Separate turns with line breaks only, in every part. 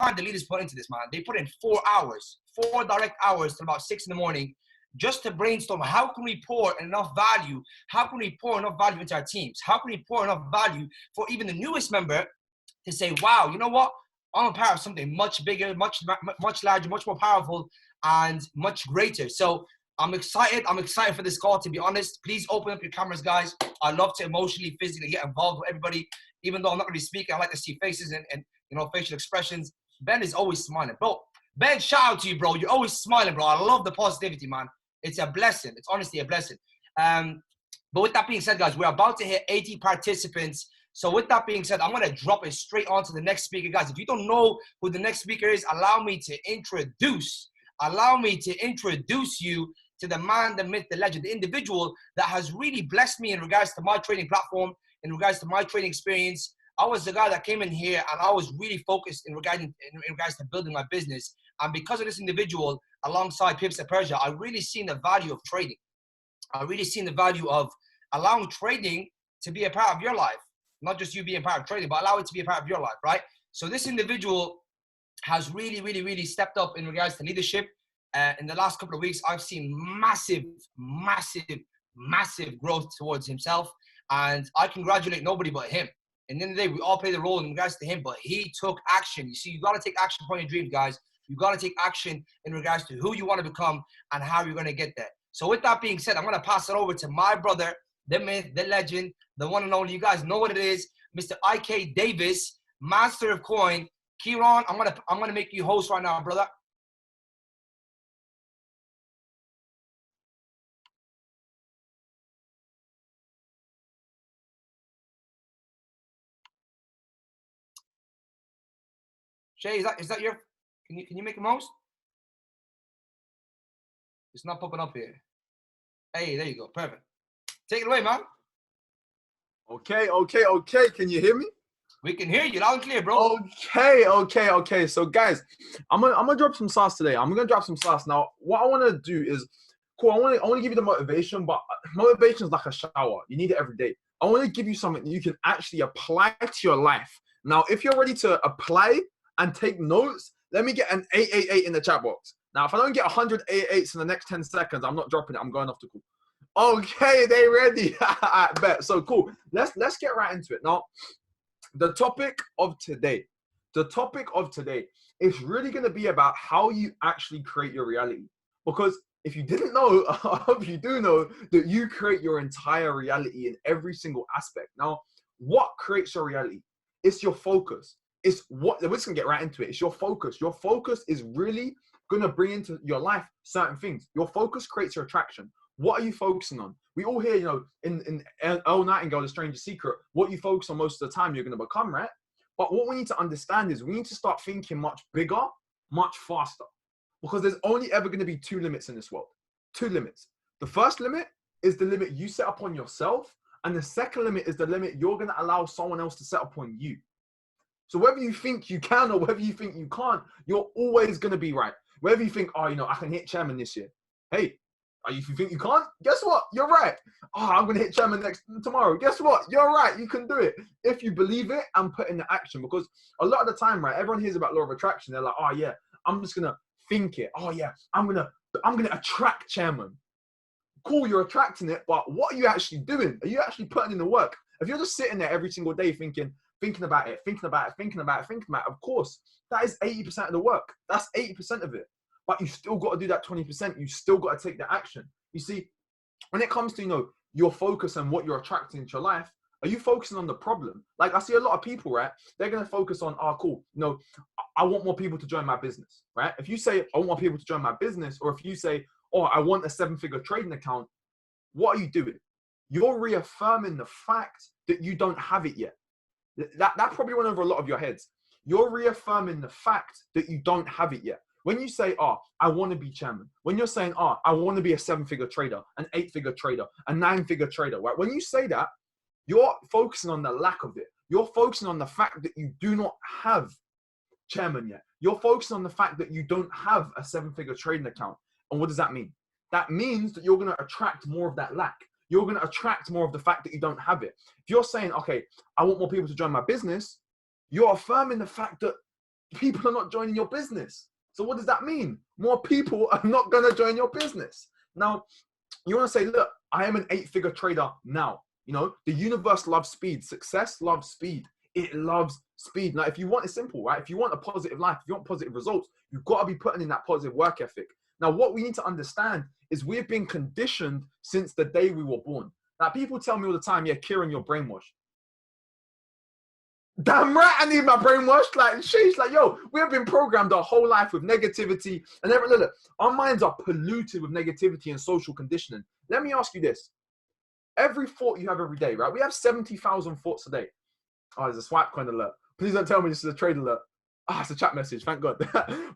time the leaders put into this, man. They put in 4 hours, 4 direct hours till about 6 in the morning, just to brainstorm how can we pour enough value? How can we pour enough value into our teams? How can we pour enough value for even the newest member to say, wow, you know what? I'm a part of something much bigger, much larger, much more powerful, and much greater. So I'm excited. I'm excited for this call, to be honest. Please open up your cameras, guys. I love to emotionally, physically get involved with everybody. Even though I'm not really speaking, I like to see faces and facial expressions. Ben is always smiling. Bro, Ben, shout out to you, bro. You're always smiling, bro. I love the positivity, man. It's a blessing. It's honestly a blessing. But with that being said, guys, we're about to hit 80 participants. So with that being said, I'm going to drop it straight on to the next speaker. Guys, if you don't know who the next speaker is, allow me to introduce you to the man, the myth, the legend, the individual that has really blessed me in regards to my trading platform, in regards to my trading experience. I was the guy that came in here and I was really focused in regards to building my business. And because of this individual, alongside Pips of Persia, I really seen the value of trading. I really seen the value of allowing trading to be a part of your life. Not just you being part of trading, but allow it to be a part of your life, right? So this individual has really, really, really stepped up in regards to leadership. In the last couple of weeks, I've seen massive, massive, massive growth towards himself. And I congratulate nobody but him. And then the day, we all play the role in regards to him, but he took action. You see, you got to take action upon your dreams, guys. You got to take action in regards to who you want to become and how you're going to get there. So with that being said, I'm going to pass it over to my brother, the myth, the legend, the one and only. You guys know what it is, Mr. IK Davis, master of coin. Kieran, I'm gonna make you host right now, brother. Shay, is that your? Can you make him host? It's not popping up here. Hey, there you go. Perfect. Take it away, man.
Okay. Can you hear me?
We can hear you loud and clear, bro.
Okay. So guys, I'm gonna drop some sauce today. I'm gonna drop some sauce. Now, what I wanna do is, cool, I wanna give you the motivation, but motivation is like a shower. You need it every day. I wanna give you something that you can actually apply to your life. Now, if you're ready to apply and take notes, let me get an 888 in the chat box. Now, if I don't get 100 888s in the next 10 seconds, I'm not dropping it. I'm going off the call. Okay, they ready. I bet. So cool. Let's get right into it. Now, the topic of today is really going to be about how you actually create your reality. Because if you didn't know, I hope you do know that you create your entire reality in every single aspect. Now, what creates your reality? It's your focus. We're just gonna get right into it. It's your focus. Your focus is really gonna bring into your life certain things. Your focus creates your attraction. What are you focusing on? We all hear, in Earl Nightingale, The Stranger's Secret, what you focus on most of the time, you're gonna become, right? But what we need to understand is we need to start thinking much bigger, much faster. Because there's only ever gonna be 2 limits in this world. 2 limits. The first limit is the limit you set upon yourself, and the second limit is the limit you're gonna allow someone else to set upon you. So whether you think you can or whether you think you can't, you're always going to be right. Whether you think, I can hit chairman this year. Hey, if you think you can't, guess what? You're right. I'm going to hit chairman tomorrow. Guess what? You're right. You can do it. If you believe it and put in the action. Because a lot of the time, right, everyone hears about law of attraction. They're like, I'm just going to think it. I'm going to attract chairman. Cool, you're attracting it, but what are you actually doing? Are you actually putting in the work? If you're just sitting there every single day thinking about it, of course, that is 80% of the work. That's 80% of it. But you still got to do that 20%. You still got to take the action. You see, when it comes to, your focus and what you're attracting to your life, are you focusing on the problem? Like I see a lot of people, right? They're going to focus on, cool, I want more people to join my business, right? If you say, I want more people to join my business, or if you say, I want a 7-figure trading account, what are you doing? You're reaffirming the fact that you don't have it yet. That probably went over a lot of your heads. You're reaffirming the fact that you don't have it yet. When you say, I want to be chairman, when you're saying, I want to be a 7-figure trader, an 8-figure trader, a 9-figure trader, right? When you say that, you're focusing on the lack of it. You're focusing on the fact that you do not have chairman yet. You're focusing on the fact that you don't have a 7-figure trading account. And what does that mean? That means that you're going to attract more of that lack. You're going to attract more of the fact that you don't have it. If you're saying, I want more people to join my business, you're affirming the fact that people are not joining your business. So what does that mean? More people are not going to join your business. Now, you want to say, look, I am an 8-figure trader now. You know, the universe loves speed. Success loves speed. It loves speed. Now, if you want, it's simple, right? If you want a positive life, if you want positive results, you've got to be putting in that positive work ethic. Now, what we need to understand is we've been conditioned since the day we were born. Now, people tell me all the time, yeah, Kieran, you're brainwashed. Damn right, I need my brainwashed. Like, she's like, yo, we have been programmed our whole life with negativity. And look, our minds are polluted with negativity and social conditioning. Let me ask you this. Every thought you have every day, right? We have 70,000 thoughts a day. Oh, there's a swipe coin alert. Please don't tell me this is a trade alert. Ah, it's a chat message, thank God.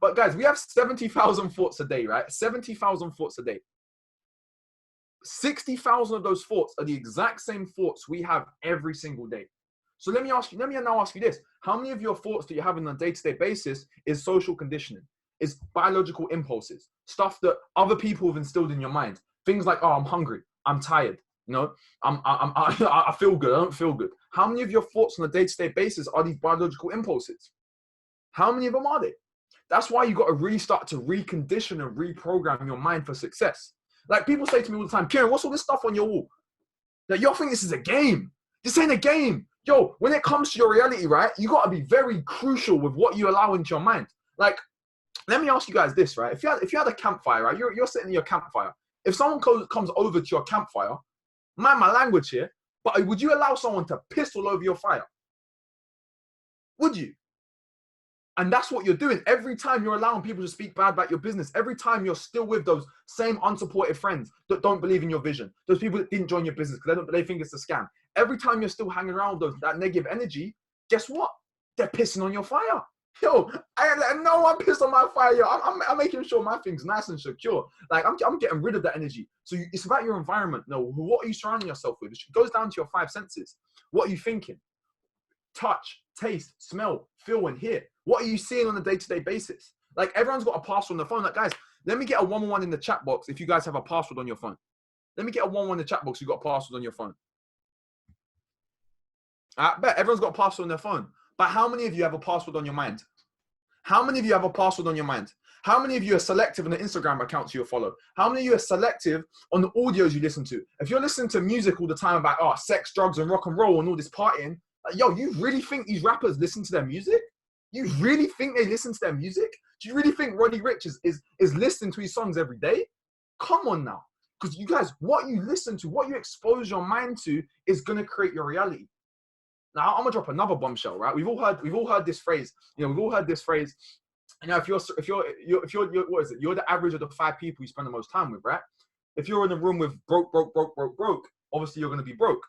But guys, we have 70,000 thoughts a day, right? 70,000 thoughts a day. 60,000 of those thoughts are the exact same thoughts we have every single day. So let me now ask you this. How many of your thoughts that you have on a day-to-day basis is social conditioning, is biological impulses, stuff that other people have instilled in your mind? Things like, oh, I'm hungry, I'm tired, you know, I feel good, I don't feel good. How many of your thoughts on a day-to-day basis are these biological impulses? How many of them are they? That's why you got to really start to recondition and reprogram your mind for success. Like people say to me all the time, Kieran, what's all this stuff on your wall? Like, y'all think this is a game. This ain't a game. Yo, when it comes to your reality, right, you got to be very crucial with what you allow into your mind. Like, let me ask you guys this, right? If you had a campfire, right, you're sitting in your campfire. If someone comes over to your campfire, mind my language here, but would you allow someone to piss all over your fire? Would you? And that's what you're doing. Every time you're allowing people to speak bad about your business, every time you're still with those same unsupportive friends that don't believe in your vision, those people that didn't join your business because they think it's a scam. Every time you're still hanging around with that negative energy, guess what? They're pissing on your fire. Yo, no one pissed on my fire. Yo, I'm making sure my thing's nice and secure. Like I'm getting rid of that energy. So it's about your environment. No, what are you surrounding yourself with? It goes down to your 5 senses. What are you thinking? Touch, taste, smell, feel, and hear. What are you seeing on a day-to-day basis? Like everyone's got a password on their phone. Like guys, let me get a 111 in the chat box if you guys have a password on your phone. Let me get a 111 in the chat box. You got a password on your phone. I bet everyone's got a password on their phone. But how many of you have a password on your mind? How many of you have a password on your mind? How many of you are selective on the Instagram accounts you follow? How many of you are selective on the audios you listen to? If you're listening to music all the time about sex, drugs, and rock and roll and all this partying, like, yo, you really think these rappers listen to their music? You really think they listen to their music? Do you really think Roddy Ricch is listening to his songs every day? Come on now. Because you guys, what you listen to, what you expose your mind to is going to create your reality. Now, I'm going to drop another bombshell, right? We've all heard this phrase. You know, we've all heard this phrase. You know, if you're what is it? You're the average of the 5 people you spend the most time with, right? If you're in a room with broke, obviously you're going to be broke.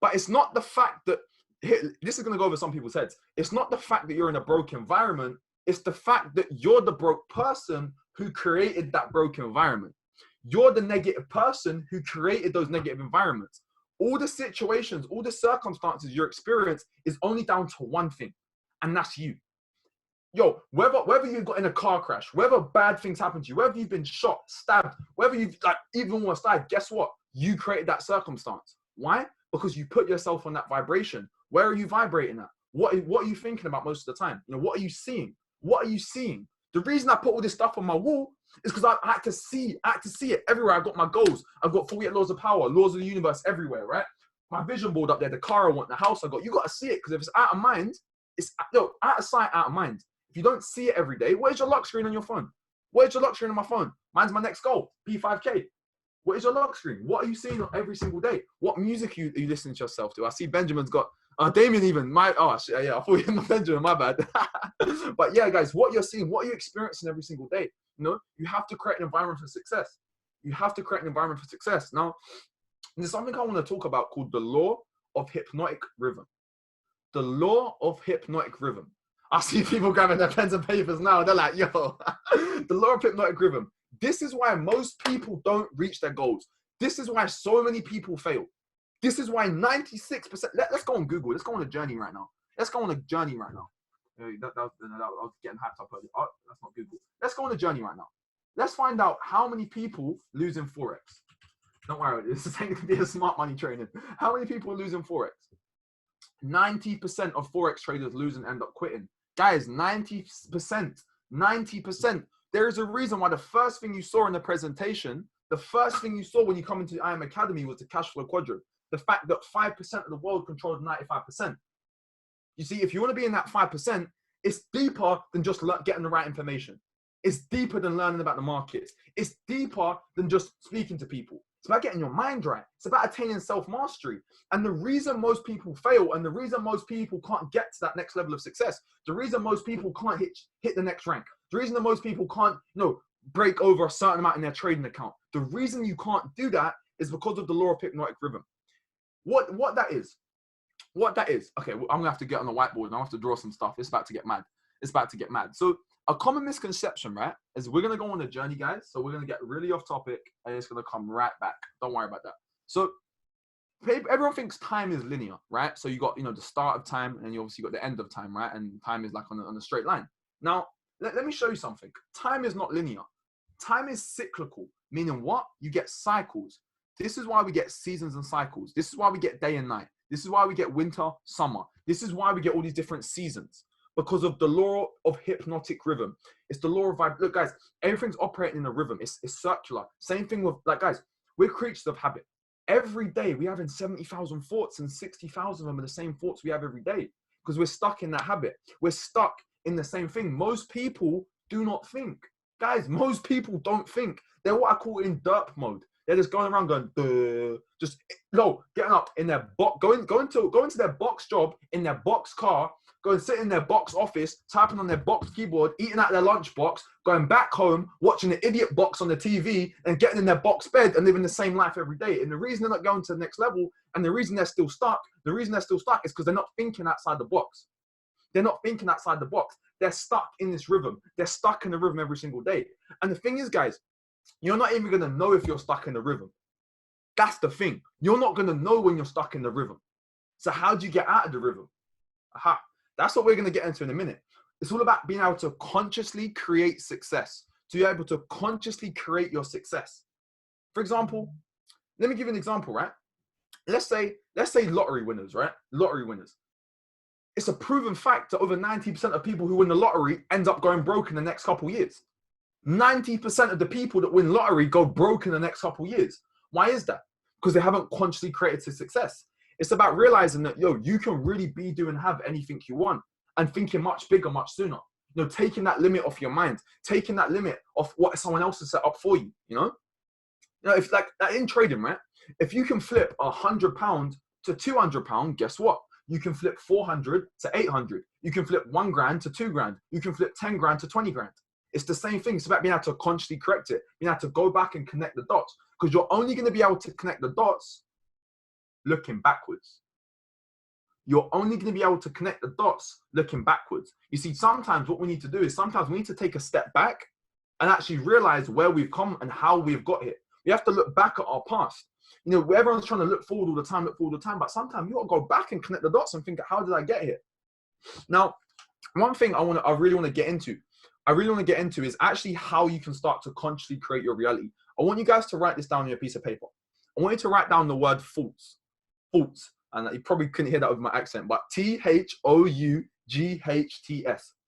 But it's not the fact that, this is going to go over some people's heads. It's not the fact that you're in a broke environment. It's the fact that you're the broke person who created that broke environment. You're the negative person who created those negative environments. All the situations, all the circumstances you experience is only down to one thing, and that's you. Yo, whether you've got in a car crash, whether bad things happen to you, whether you've been shot, stabbed, whether you've even almost died, guess what? You created that circumstance. Why? Because you put yourself on that vibration. Where are you vibrating at? What are you thinking about most of the time? You know, what are you seeing? What are you seeing? The reason I put all this stuff on my wall is because I had to see it everywhere. I've got my goals. I've got 48 laws of power, laws of the universe everywhere, right? My vision board up there, the car I want, the house I got. You got to see it, because if it's out of mind, it's out of sight, out of mind. If you don't see it every day, where's your lock screen on your phone? Where's your lock screen on my phone? Mine's my next goal, P5K. What is your lock screen? What are you seeing every single day? What music are you listening to yourself to? I see Benjamin's got, Damien even, I thought you were Benjamin, my bad. But yeah, guys, what you're seeing, what are you experiencing every single day? You know, you have to create an environment for success. You have to create an environment for success. Now, there's something I want to talk about called the Law of Hypnotic Rhythm. The Law of Hypnotic Rhythm. I see people grabbing their pens and papers now. They're like, yo, the Law of Hypnotic Rhythm. This is why most people don't reach their goals. This is why so many people fail. This is why 96%, let's go on Google. Let's go on a journey right now. Let's go on a journey right now. I was getting hyped up earlier. Oh, that's not Google. Let's go on a journey right now. Let's find out how many people lose in Forex. Don't worry, this is going to be a smart money training. How many people lose in Forex? 90% of Forex traders lose and end up quitting. Guys, 90%, 90%. There is a reason why the first thing you saw in the presentation, the first thing you saw when you come into the IM Academy was the cash flow quadrant. The fact that 5% of the world controls 95%. You see, if you want to be in that 5%, it's deeper than just getting the right information. It's deeper than learning about the markets. It's deeper than just speaking to people. It's about getting your mind right. It's about attaining self-mastery. And the reason most people fail and the reason most people can't get to that next level of success, the reason most people can't hit the next rank, the reason that most people can't, break over a certain amount in their trading account, the reason you can't do that is because of the law of hypnotic rhythm. What that is, okay, I'm gonna have to get on the whiteboard and I have to draw some stuff. It's about to get mad. It's about to get mad. So a common misconception, right, is we're gonna go on a journey, guys. So we're gonna get really off topic and it's gonna come right back. Don't worry about that. So everyone thinks time is linear, right? So you got, the start of time and then you obviously got the end of time, right? And time is like on a straight line. Now, let me show you something. Time is not linear. Time is cyclical, meaning what? You get cycles. This is why we get seasons and cycles. This is why we get day and night. This is why we get winter, summer. This is why we get all these different seasons, because of the law of hypnotic rhythm. It's the law of vibe. Look, guys, everything's operating in a rhythm. It's circular. Same thing with, guys, we're creatures of habit. Every day we have in 70,000 thoughts and 60,000 of them are the same thoughts we have every day because we're stuck in that habit. We're stuck in the same thing. Most people do not think. Guys, most people don't think. They're what I call in derp mode. They're just going around going, duh, just getting up in their box, going to their box job in their box car, going sit in their box office, typing on their box keyboard, eating out their lunch box, going back home, watching the idiot box on the TV, and getting in their box bed and living the same life every day. And the reason they're not going to the next level, and the reason they're still stuck, is because they're not thinking outside the box. They're not thinking outside the box. They're stuck in this rhythm. They're stuck in the rhythm every single day. And the thing is, guys, you're not even going to know if you're stuck in the rhythm. That's the thing. You're not going to know when you're stuck in the rhythm. So how do you get out of the rhythm? Aha. That's what we're going to get into in a minute. It's all about being able to consciously create success. To be able to consciously create your success. For example, let me give you an example, right? Let's say lottery winners, right? Lottery winners. It's a proven fact that over 90% of people who win the lottery end up going broke in the next couple of years. 90% of the people that win lottery go broke in the next couple of years. Why is that? Because they haven't consciously created success. It's about realizing that, you can really be, do, and have anything you want and thinking much bigger, much sooner. Taking that limit off your mind, taking that limit off what someone else has set up for you, if like in trading, right? If you can flip £100 to £200, guess what? You can flip 400 to 800. You can flip 1 grand to 2 grand. You can flip 10 grand to 20 grand. It's the same thing. It's about being able to consciously correct it. Being able to go back and connect the dots. Because you're only going to be able to connect the dots looking backwards. You're only going to be able to connect the dots looking backwards. You see, sometimes what we need to do is sometimes we need to take a step back and actually realize where we've come and how we've got here. We have to look back at our past. Everyone's trying to look forward all the time, but sometimes you got to go back and connect the dots and think, how did I get here? Now, one thing I really want to get into is actually how you can start to consciously create your reality. I want you guys to write this down on your piece of paper. I want you to write down the word thoughts. Thoughts. And you probably couldn't hear that with my accent, but THOUGHTS.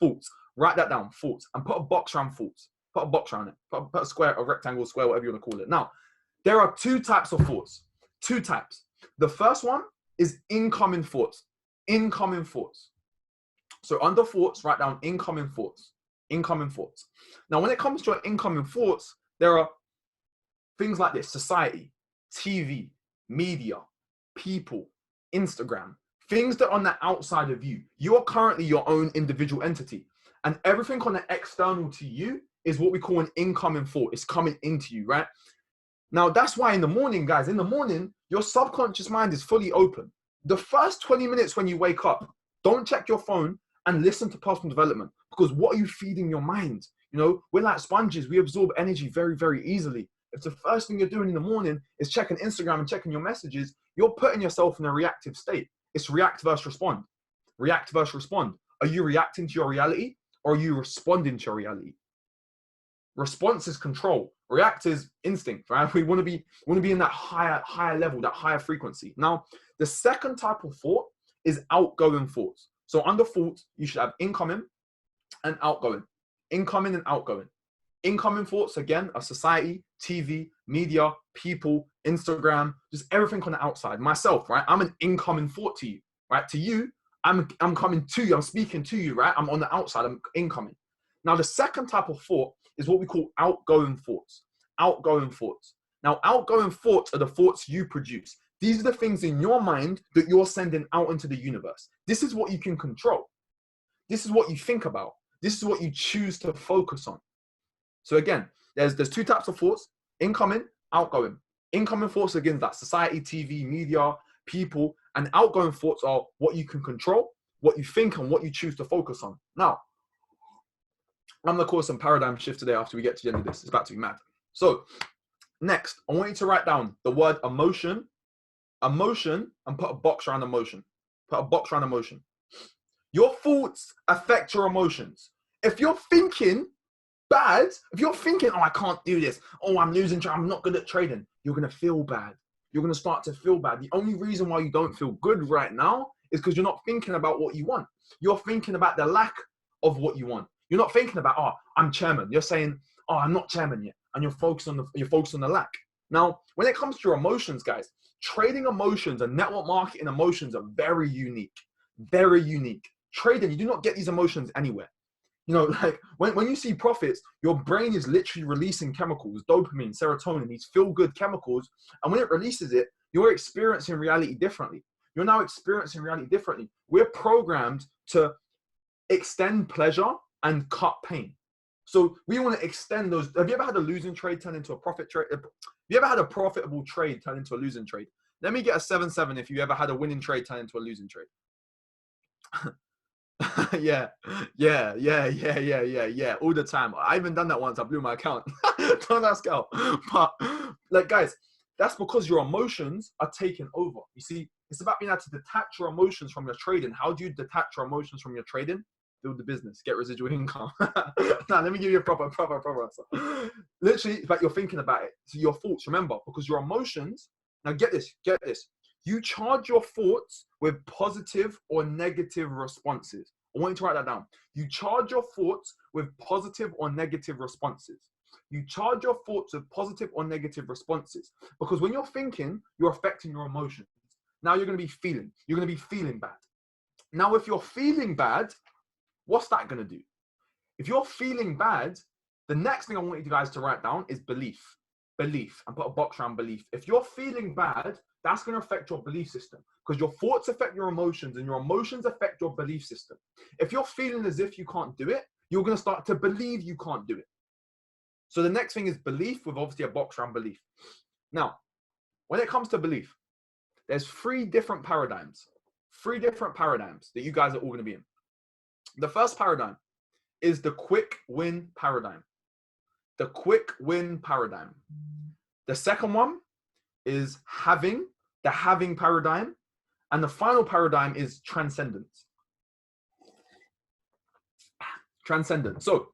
Thoughts. Write that down. Thoughts. And put a box around thoughts. Put a box around it. Put a square, a rectangle, square, whatever you want to call it. Now, there are 2 types of thoughts. 2 types. The first one is incoming thoughts. Incoming thoughts. So under thoughts, write down incoming thoughts. Incoming thoughts. Now, when it comes to incoming thoughts, there are things like this: society, TV, media, people, Instagram, things that are on the outside of you. You are currently your own individual entity. And everything on the external to you is what we call an incoming thought. It's coming into you, right? Now, that's why in the morning, guys, in the morning, your subconscious mind is fully open. The first 20 minutes when you wake up, don't check your phone and listen to personal development, because what are you feeding your mind? We're like sponges. We absorb energy very, very easily. If the first thing you're doing in the morning is checking Instagram and checking your messages, you're putting yourself in a reactive state. It's react versus respond. React versus respond. Are you reacting to your reality or are you responding to your reality? Response is control. React is instinct, right? We want to be in that higher level, that higher frequency. Now, the second type of thought is outgoing thoughts. So under thoughts, you should have incoming and outgoing. Incoming and outgoing. Incoming thoughts, again, are society, TV, media, people, Instagram, just everything on the outside. Myself, right? I'm an incoming thought to you, right? To you, I'm coming to you. I'm speaking to you, right? I'm on the outside. I'm incoming. Now, the second type of thought is what we call outgoing thoughts. Outgoing thoughts. Now, outgoing thoughts are the thoughts you produce. These are the things in your mind that you're sending out into the universe. This is what you can control. This is what you think about. This is what you choose to focus on. So again, there's two types of thoughts: incoming, outgoing. Incoming thoughts, again, that's society, TV, media, people, and outgoing thoughts are what you can control, what you think, and what you choose to focus on. Now, I'm going to cause some paradigm shift today after we get to the end of this. It's about to be mad. So next, I want you to write down the word emotion, and put a box around emotion. Put a box around emotion. Your thoughts affect your emotions. If you're thinking bad, if you're thinking, oh, I can't do this, oh, I'm losing, I'm not good at trading, you're going to feel bad. You're going to start to feel bad. The only reason why you don't feel good right now is because you're not thinking about what you want. You're thinking about the lack of what you want. You're not thinking about, oh, I'm chairman. You're saying, oh, I'm not chairman yet. And you're focused on the lack. Now, when it comes to your emotions, guys, trading emotions and network marketing emotions are very unique. Very unique. Trading, you do not get these emotions anywhere. You know, like when you see profits, your brain is literally releasing chemicals, dopamine, serotonin, these feel-good chemicals. And when it releases it, you're experiencing reality differently. You're now experiencing reality differently. We're programmed to extend pleasure and cut pain. So we want to extend those. Have you ever had a losing trade turn into a profit trade? Have you ever had a profitable trade turn into a losing trade? Let me get a 7-7 if you ever had a winning trade turn into a losing trade. yeah, all the time. I even done that once. I blew my account. Don't ask out. But like, guys, that's because your emotions are taken over. You see, it's about being able to detach your emotions from your trading. How do you detach your emotions from your trading? Build the business, get residual income. Now, let me give you a proper answer. Literally, it's like you're thinking about it. So your thoughts, remember, because your emotions, now get this. You charge your thoughts with positive or negative responses. I want you to write that down. You charge your thoughts with positive or negative responses. You charge your thoughts with positive or negative responses. Because when you're thinking, you're affecting your emotions. Now you're going to be feeling. You're going to be feeling bad. Now, if you're feeling bad, what's that going to do? If you're feeling bad, the next thing I want you guys to write down is belief. Belief, and put a box around belief. If you're feeling bad, that's going to affect your belief system, because your thoughts affect your emotions and your emotions affect your belief system. If you're feeling as if you can't do it, you're going to start to believe you can't do it. So the next thing is belief, with obviously a box around belief. Now, when it comes to belief, there's three different paradigms that you guys are all going to be in. The first paradigm is the quick win paradigm. The quick win paradigm. The second one is the having paradigm. And the final paradigm is transcendence. Transcendence. So,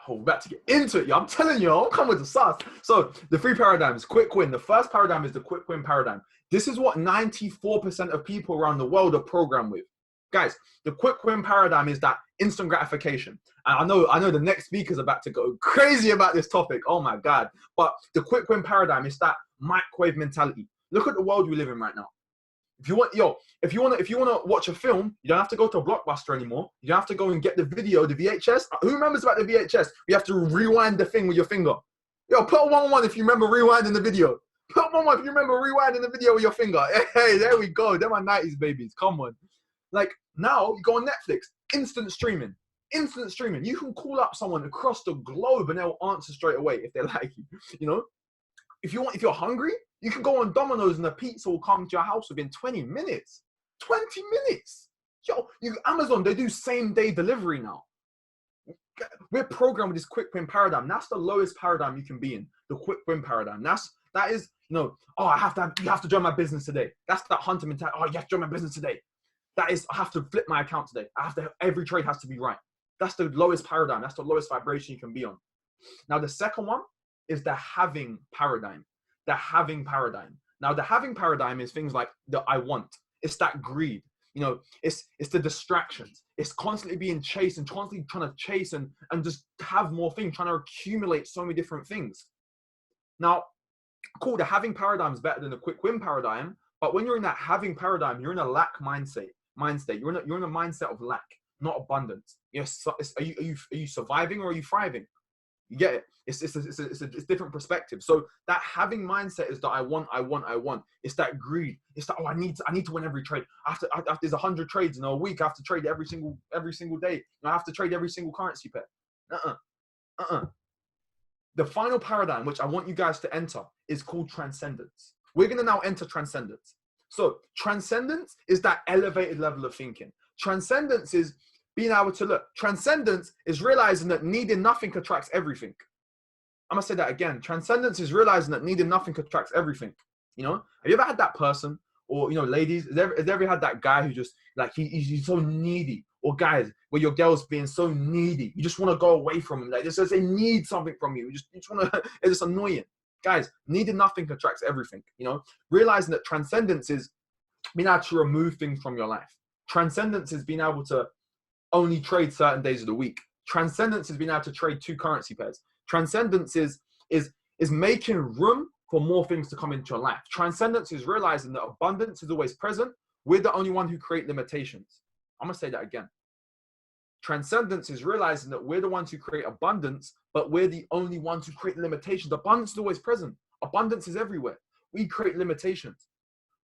we're about to get into it. Yeah, I'm telling you, I'm coming with the sauce. So, the three paradigms, quick win. The first paradigm is the quick win paradigm. This is what 94% of people around the world are programmed with. Guys, the quick win paradigm is that instant gratification. And I know the next speaker is about to go crazy about this topic. Oh my God. But the quick win paradigm is that microwave mentality. Look at the world we live in right now. If you want to watch a film, you don't have to go to a Blockbuster anymore. You don't have to go and get the video, the VHS. Who remembers about the VHS? You have to rewind the thing with your finger. Yo, put 1-1 if you remember rewinding the video. Put 1-1 if you remember rewinding the video with your finger. Hey, there we go. They're my 90s babies. Come on. Like, now you go on Netflix, instant streaming. You can call up someone across the globe and they'll answer straight away if they like you. You know, if you're hungry, you can go on Domino's and the pizza will come to your house within 20 minutes. 20 minutes. Yo, Amazon, they do same day delivery now. We're programmed with this quick win paradigm. That's the lowest paradigm you can be in, the quick win paradigm. That is, you know, oh, you have to join my business today. That's that hunter mentality. Oh, you have to join my business today. That is, I have to flip my account today. Every trade has to be right. That's the lowest paradigm. That's the lowest vibration you can be on. Now, the second one is the having paradigm. The having paradigm. Now, the having paradigm is things like the I want. It's that greed. You know, it's the distractions. It's constantly being chased and constantly trying to chase and just have more things, trying to accumulate so many different things. Now, cool, the having paradigm is better than the quick win paradigm, but when you're in that having paradigm, you're in a lack mindset. You're in a mindset of lack, not abundance. Yes, are you surviving or are you thriving? You get it? It's different perspective. So that having mindset is that I want. It's that greed. It's that, oh, I need to win every trade. After there's 100 trades in a week, I have to trade every single day. I have to trade every single currency pair. The final paradigm, which I want you guys to enter, is called transcendence. We're going to now enter transcendence. So transcendence is that elevated level of thinking. Transcendence is being able to look. Transcendence is realizing that needing nothing attracts everything. I'm going to say that again. Transcendence is realizing that needing nothing attracts everything. You know, have you ever had that person, or, you know, ladies, has ever had that guy who just, like, he's so needy? Or guys, where your girl's being so needy, you just want to go away from him. Like, just says they need something from you. You just want to, it's just annoying. Guys, needing nothing attracts everything. You know, realizing that transcendence is being able to remove things from your life. Transcendence is being able to only trade certain days of the week. Transcendence is being able to trade 2 currency pairs. Transcendence is making room for more things to come into your life. Transcendence is realizing that abundance is always present. We're the only one who create limitations. I'm going to say that again. Transcendence is realizing that we're the ones who create abundance, but we're the only ones who create limitations. Abundance is always present. Abundance is everywhere. We create limitations.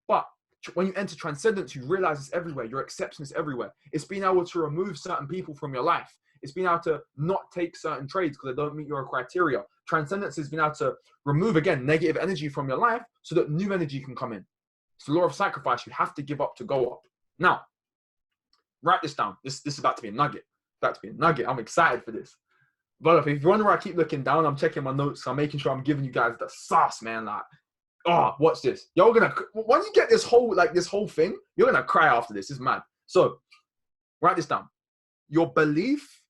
But when you enter transcendence, you realize it's everywhere. Your acceptance is everywhere. It's being able to remove certain people from your life. It's being able to not take certain trades because they don't meet your criteria. Transcendence is being able to remove, again, negative energy from your life so that new energy can come in. It's the law of sacrifice. You have to give up to go up. Now, write this down. This is about to be a nugget. It's about to be a nugget. I'm excited for this. But if you wonder where I keep looking down, I'm checking my notes. I'm making sure I'm giving you guys the sauce, man. Like, oh, watch this. You're gonna, once you get this whole thing, you're gonna cry after this. It's mad. So, write this down. Your belief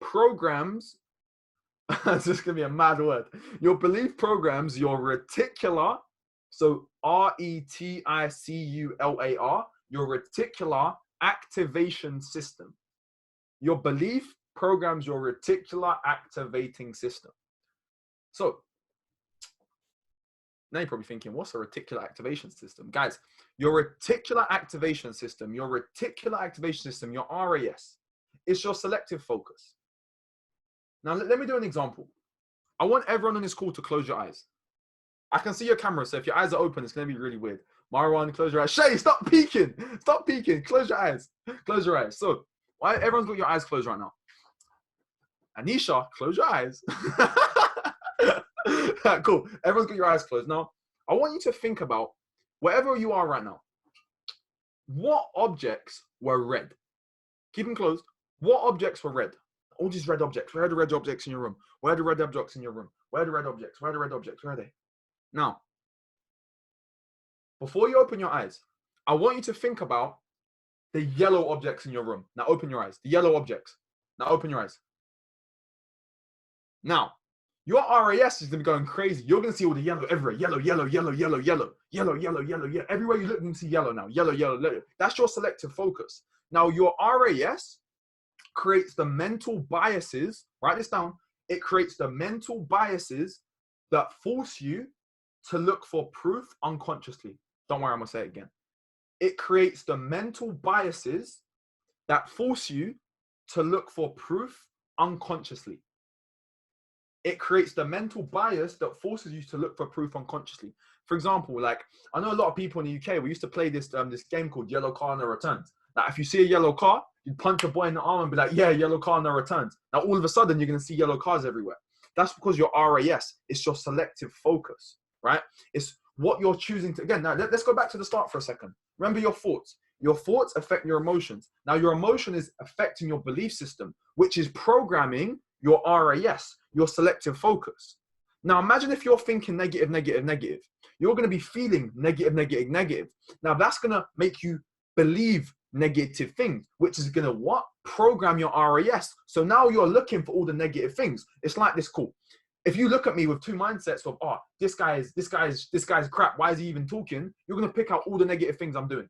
programs. It's just gonna be a mad word. Your belief programs your reticular. So RETICULAR. Your reticular activation system. Your belief programs your reticular activating system. So now you're probably thinking, what's a reticular activation system? Guys, your reticular activation system, your RAS, is your selective focus. Now, let me do an example. I want everyone on this call to close your eyes. I can see your camera, so if your eyes are open, it's going to be really weird. Marwan, close your eyes. Shay, stop peeking. Stop peeking. Close your eyes. Close your eyes. So, why everyone's got your eyes closed right now? Anisha, close your eyes. Cool. Everyone's got your eyes closed. Now, I want you to think about, wherever you are right now, what objects were red? Keep them closed. What objects were red? All these red objects. Where are the red objects in your room? Where are the red objects in your room? Where are the red objects? Where are the red objects? Where are they? Now, before you open your eyes, I want you to think about the yellow objects in your room. Now open your eyes. The yellow objects. Now open your eyes. Now, your RAS is going to be going crazy. You're going to see all the yellow everywhere. Yellow, yellow, yellow, yellow, yellow, yellow, yellow, yellow, yellow. Everywhere you look, you can see yellow now. Yellow, yellow, yellow. That's your selective focus. Now, your RAS creates the mental biases. Write this down. It creates the mental biases that force you to look for proof unconsciously. Don't worry, I'm going to say it again. It creates the mental biases that force you to look for proof unconsciously. It creates the mental bias that forces you to look for proof unconsciously. For example, like, I know a lot of people in the UK, we used to play this game called Yellow Car No Returns. Now, if you see a yellow car, you'd punch a boy in the arm and be like, yeah, yellow car no returns. Now, all of a sudden, you're going to see yellow cars everywhere. That's because your RAS is your selective focus, right? It's what you're choosing to, again, now let's go back to the start for a second. Remember your thoughts. Your thoughts affect your emotions. Now, your emotion is affecting your belief system, which is programming your RAS, your selective focus. Now, imagine if you're thinking negative, negative, negative. You're going to be feeling negative, negative, negative. Now, that's going to make you believe negative things, which is going to what? Program your RAS. So now you're looking for all the negative things. It's like this, cool. If you look at me with two mindsets of, oh, this guy's crap, why is he even talking? You're going to pick out all the negative things I'm doing.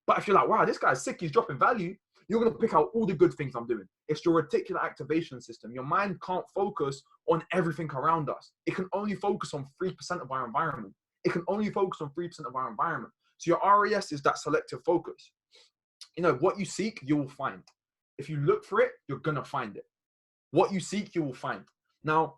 But if you're like, wow, this guy's sick, he's dropping value, you're going to pick out all the good things I'm doing. It's your reticular activation system. Your mind can't focus on everything around us. It can only focus on 3% of our environment. It can only focus on 3% of our environment. So your RAS is that selective focus. You know, what you seek, you will find. If you look for it, you're going to find it. What you seek, you will find. Now,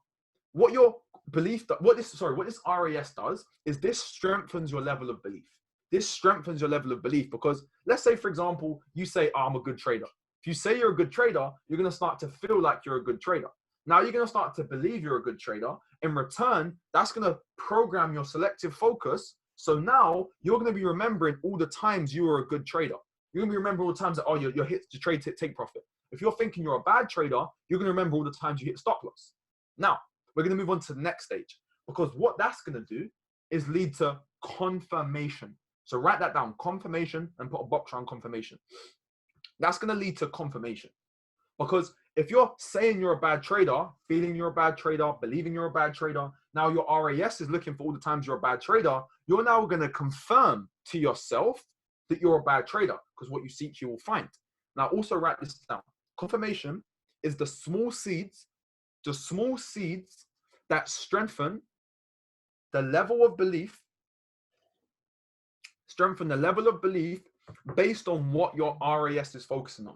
what your belief, what this RAS does is this strengthens your level of belief. This strengthens your level of belief because let's say, for example, you say, oh, I'm a good trader. If you say you're a good trader, you're going to start to feel like you're a good trader. Now you're going to start to believe you're a good trader. In return, that's going to program your selective focus. So now you're going to be remembering all the times you were a good trader. You're going to be remembering all the times that, oh, your hits to trade, take profit. If you're thinking you're a bad trader, you're going to remember all the times you hit stop loss. Now, we're going to move on to the next stage because what that's going to do is lead to confirmation. So write that down, confirmation, and put a box around confirmation. That's going to lead to confirmation. Because if you're saying you're a bad trader, feeling you're a bad trader, believing you're a bad trader, now your RAS is looking for all the times you're a bad trader, you're now going to confirm to yourself that you're a bad trader because what you seek, you will find. Now also write this down. Confirmation is the small seeds that strengthen the level of belief based on what your RAS is focusing on.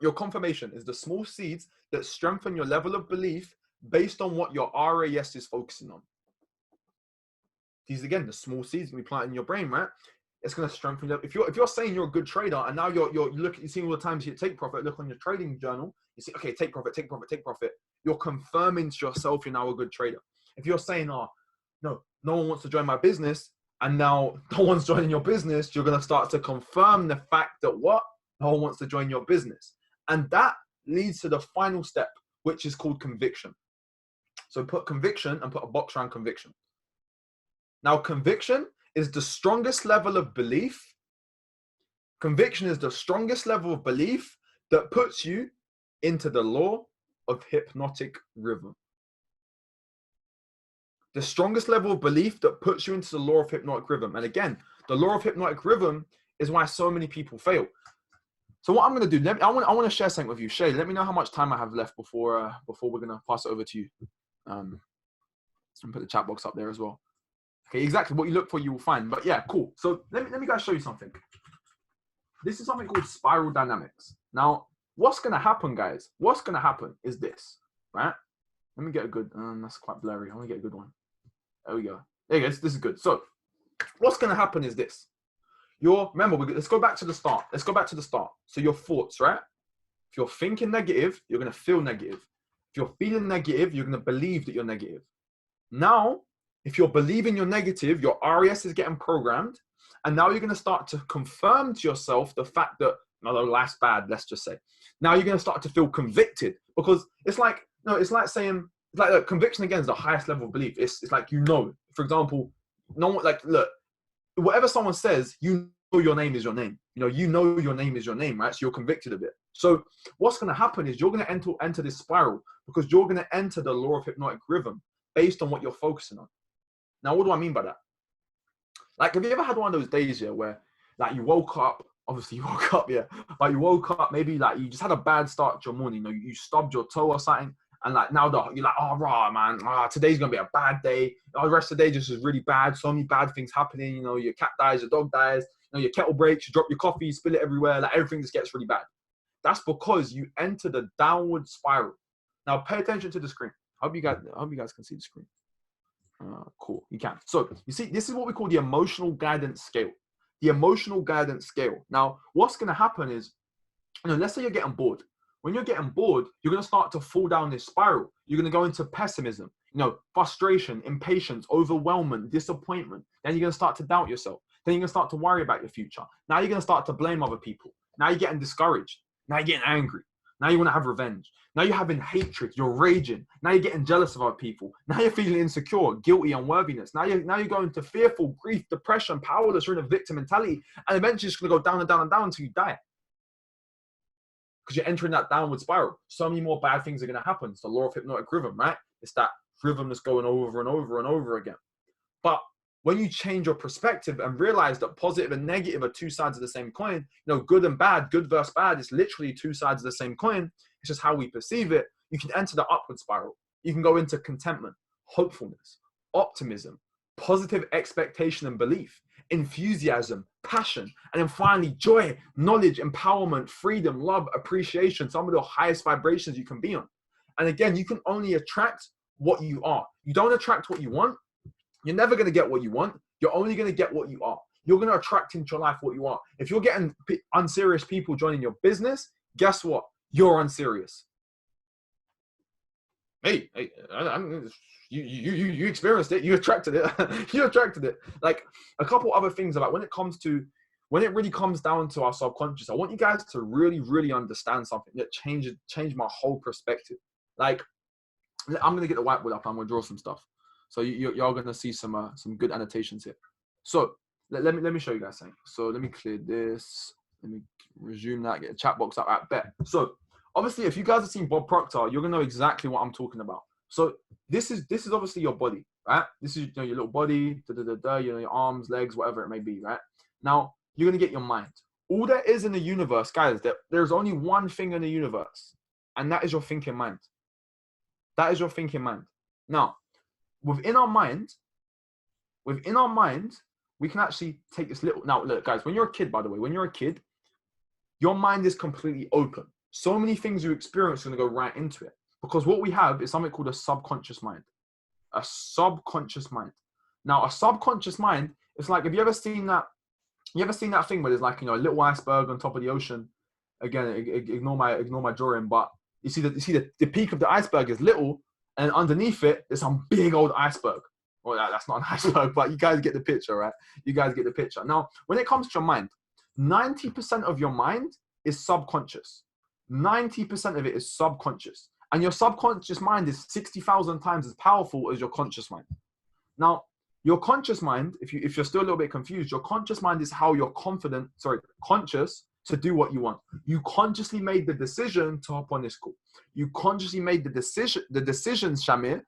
Your confirmation is the small seeds that strengthen your level of belief based on what your RAS is focusing on. These, again, the small seeds can be planted in your brain, right? It's going to strengthen you. If you're saying you're a good trader and now you're seeing all the times you take profit, look on your trading journal, you see, okay, take profit, take profit, take profit. You're confirming to yourself you're now a good trader. If you're saying, oh, no one wants to join my business, and now no one's joining your business, you're going to start to confirm the fact that what? No one wants to join your business. And that leads to the final step, which is called conviction. So put conviction and put a box around conviction. Now, conviction is the strongest level of belief. Conviction is the strongest level of belief that puts you into the law of hypnotic rhythm. The strongest level of belief that puts you into the law of hypnotic rhythm. And again, the law of hypnotic rhythm is why so many people fail. So what I'm going to do, I want to share something with you. Shay, let me know how much time I have left before we're going to pass it over to you. And put the chat box up there as well. Okay, exactly what you look for, you will find. But yeah, cool. So let me guys show you something. This is something called spiral dynamics. Now, what's going to happen, guys? What's going to happen is this, right? Let me get a good, that's quite blurry. I want to get a good one. There we go. There you go. This is good. So what's going to happen is this. Remember, let's go back to the start. Let's go back to the start. So your thoughts, right? If you're thinking negative, you're going to feel negative. If you're feeling negative, you're going to believe that you're negative. Now, if you're believing you're negative, your RAS is getting programmed. And now you're going to start to confirm to yourself the fact that, no, life's bad, let's just say. Now you're going to start to feel convicted because it's like saying, look, conviction again is the highest level of belief. It's like, for example, no one, like, look, whatever someone says, you know your name is your name. You know your name is your name, right? So you're convicted of it. So what's going to happen is you're going to enter this spiral because you're going to enter the law of hypnotic rhythm based on what you're focusing on. Now, what do I mean by that? Like, have you ever had one of those days, yeah, where like you woke up, obviously you woke up, yeah, like you woke up, maybe like you just had a bad start to your morning, you stubbed your toe or something, and like now you're like, oh, rah, man, today's going to be a bad day. The rest of the day just is really bad. So many bad things happening. Your cat dies, your dog dies, your kettle breaks, you drop your coffee, you spill it everywhere. Like everything just gets really bad. That's because you enter the downward spiral. Now pay attention to the screen. I hope you guys can see the screen. Cool, you can. So you see, this is what we call the emotional guidance scale. The emotional guidance scale. Now, what's going to happen is, let's say you're getting bored. When you're getting bored, you're going to start to fall down this spiral. You're going to go into pessimism, frustration, impatience, overwhelmment, disappointment. Then you're going to start to doubt yourself. Then you're going to start to worry about your future. Now you're going to start to blame other people. Now you're getting discouraged. Now you're getting angry. Now you want to have revenge. Now you're having hatred. You're raging. Now you're getting jealous of other people. Now you're feeling insecure, guilty, unworthiness. Now you're going to fearful, grief, depression, powerless. You're in a victim mentality. And eventually it's going to go down and down and down until you die. Because you're entering that downward spiral. So many more bad things are going to happen. It's the law of hypnotic rhythm, right? It's that rhythm that's going over and over and over again. But when you change your perspective and realize that positive and negative are two sides of the same coin, good and bad, good versus bad, is literally two sides of the same coin. It's just how we perceive it. You can enter the upward spiral. You can go into contentment, hopefulness, optimism, positive expectation and belief, enthusiasm, passion, and then finally joy, knowledge, empowerment, freedom, love, appreciation, some of the highest vibrations you can be on. And again, you can only attract what you are. You don't attract what you want. You're never going to get what you want. You're only going to get what you are. You're going to attract into your life what you are. If you're getting unserious people joining your business, guess what? You're unserious. Hey, you experienced it. You attracted it. You attracted it. Like a couple other things about when it really comes down to our subconscious, I want you guys to really, really understand something that changed my whole perspective. Like, I'm going to get the whiteboard up. I'm going to draw some stuff. So you're going to see some good annotations here. So let me show you guys something. So let me clear this. Let me resume that, get the chat box up at bet. So obviously, if you guys have seen Bob Proctor, you're going to know exactly what I'm talking about. So this is obviously your body, right? This is your little body, your arms, legs, whatever it may be, right? Now, you're going to get your mind. All there is in the universe, guys, there's only one thing in the universe, and that is your thinking mind. That is your thinking mind. Now, within our mind, we can actually take this little, now look guys, when you're a kid, by the way, when you're a kid, your mind is completely open. So many things you experience are going to go right into it, because what we have is something called a subconscious mind. A subconscious mind. Now, a subconscious mind, it's like, have you ever seen that thing where there's like, a little iceberg on top of the ocean? Again, ignore my drawing, but you see the peak of the iceberg is little, and underneath it, there's some big old iceberg. Well, that's not an iceberg, but you guys get the picture, right? You guys get the picture. Now, when it comes to your mind, 90% of your mind is subconscious. 90% of it is subconscious. And your subconscious mind is 60,000 times as powerful as your conscious mind. Now, your conscious mind, if you're still a little bit confused, your conscious mind is how you're conscious to do what you want. You consciously made the decision to hop on this call. You consciously made the decision, Samir,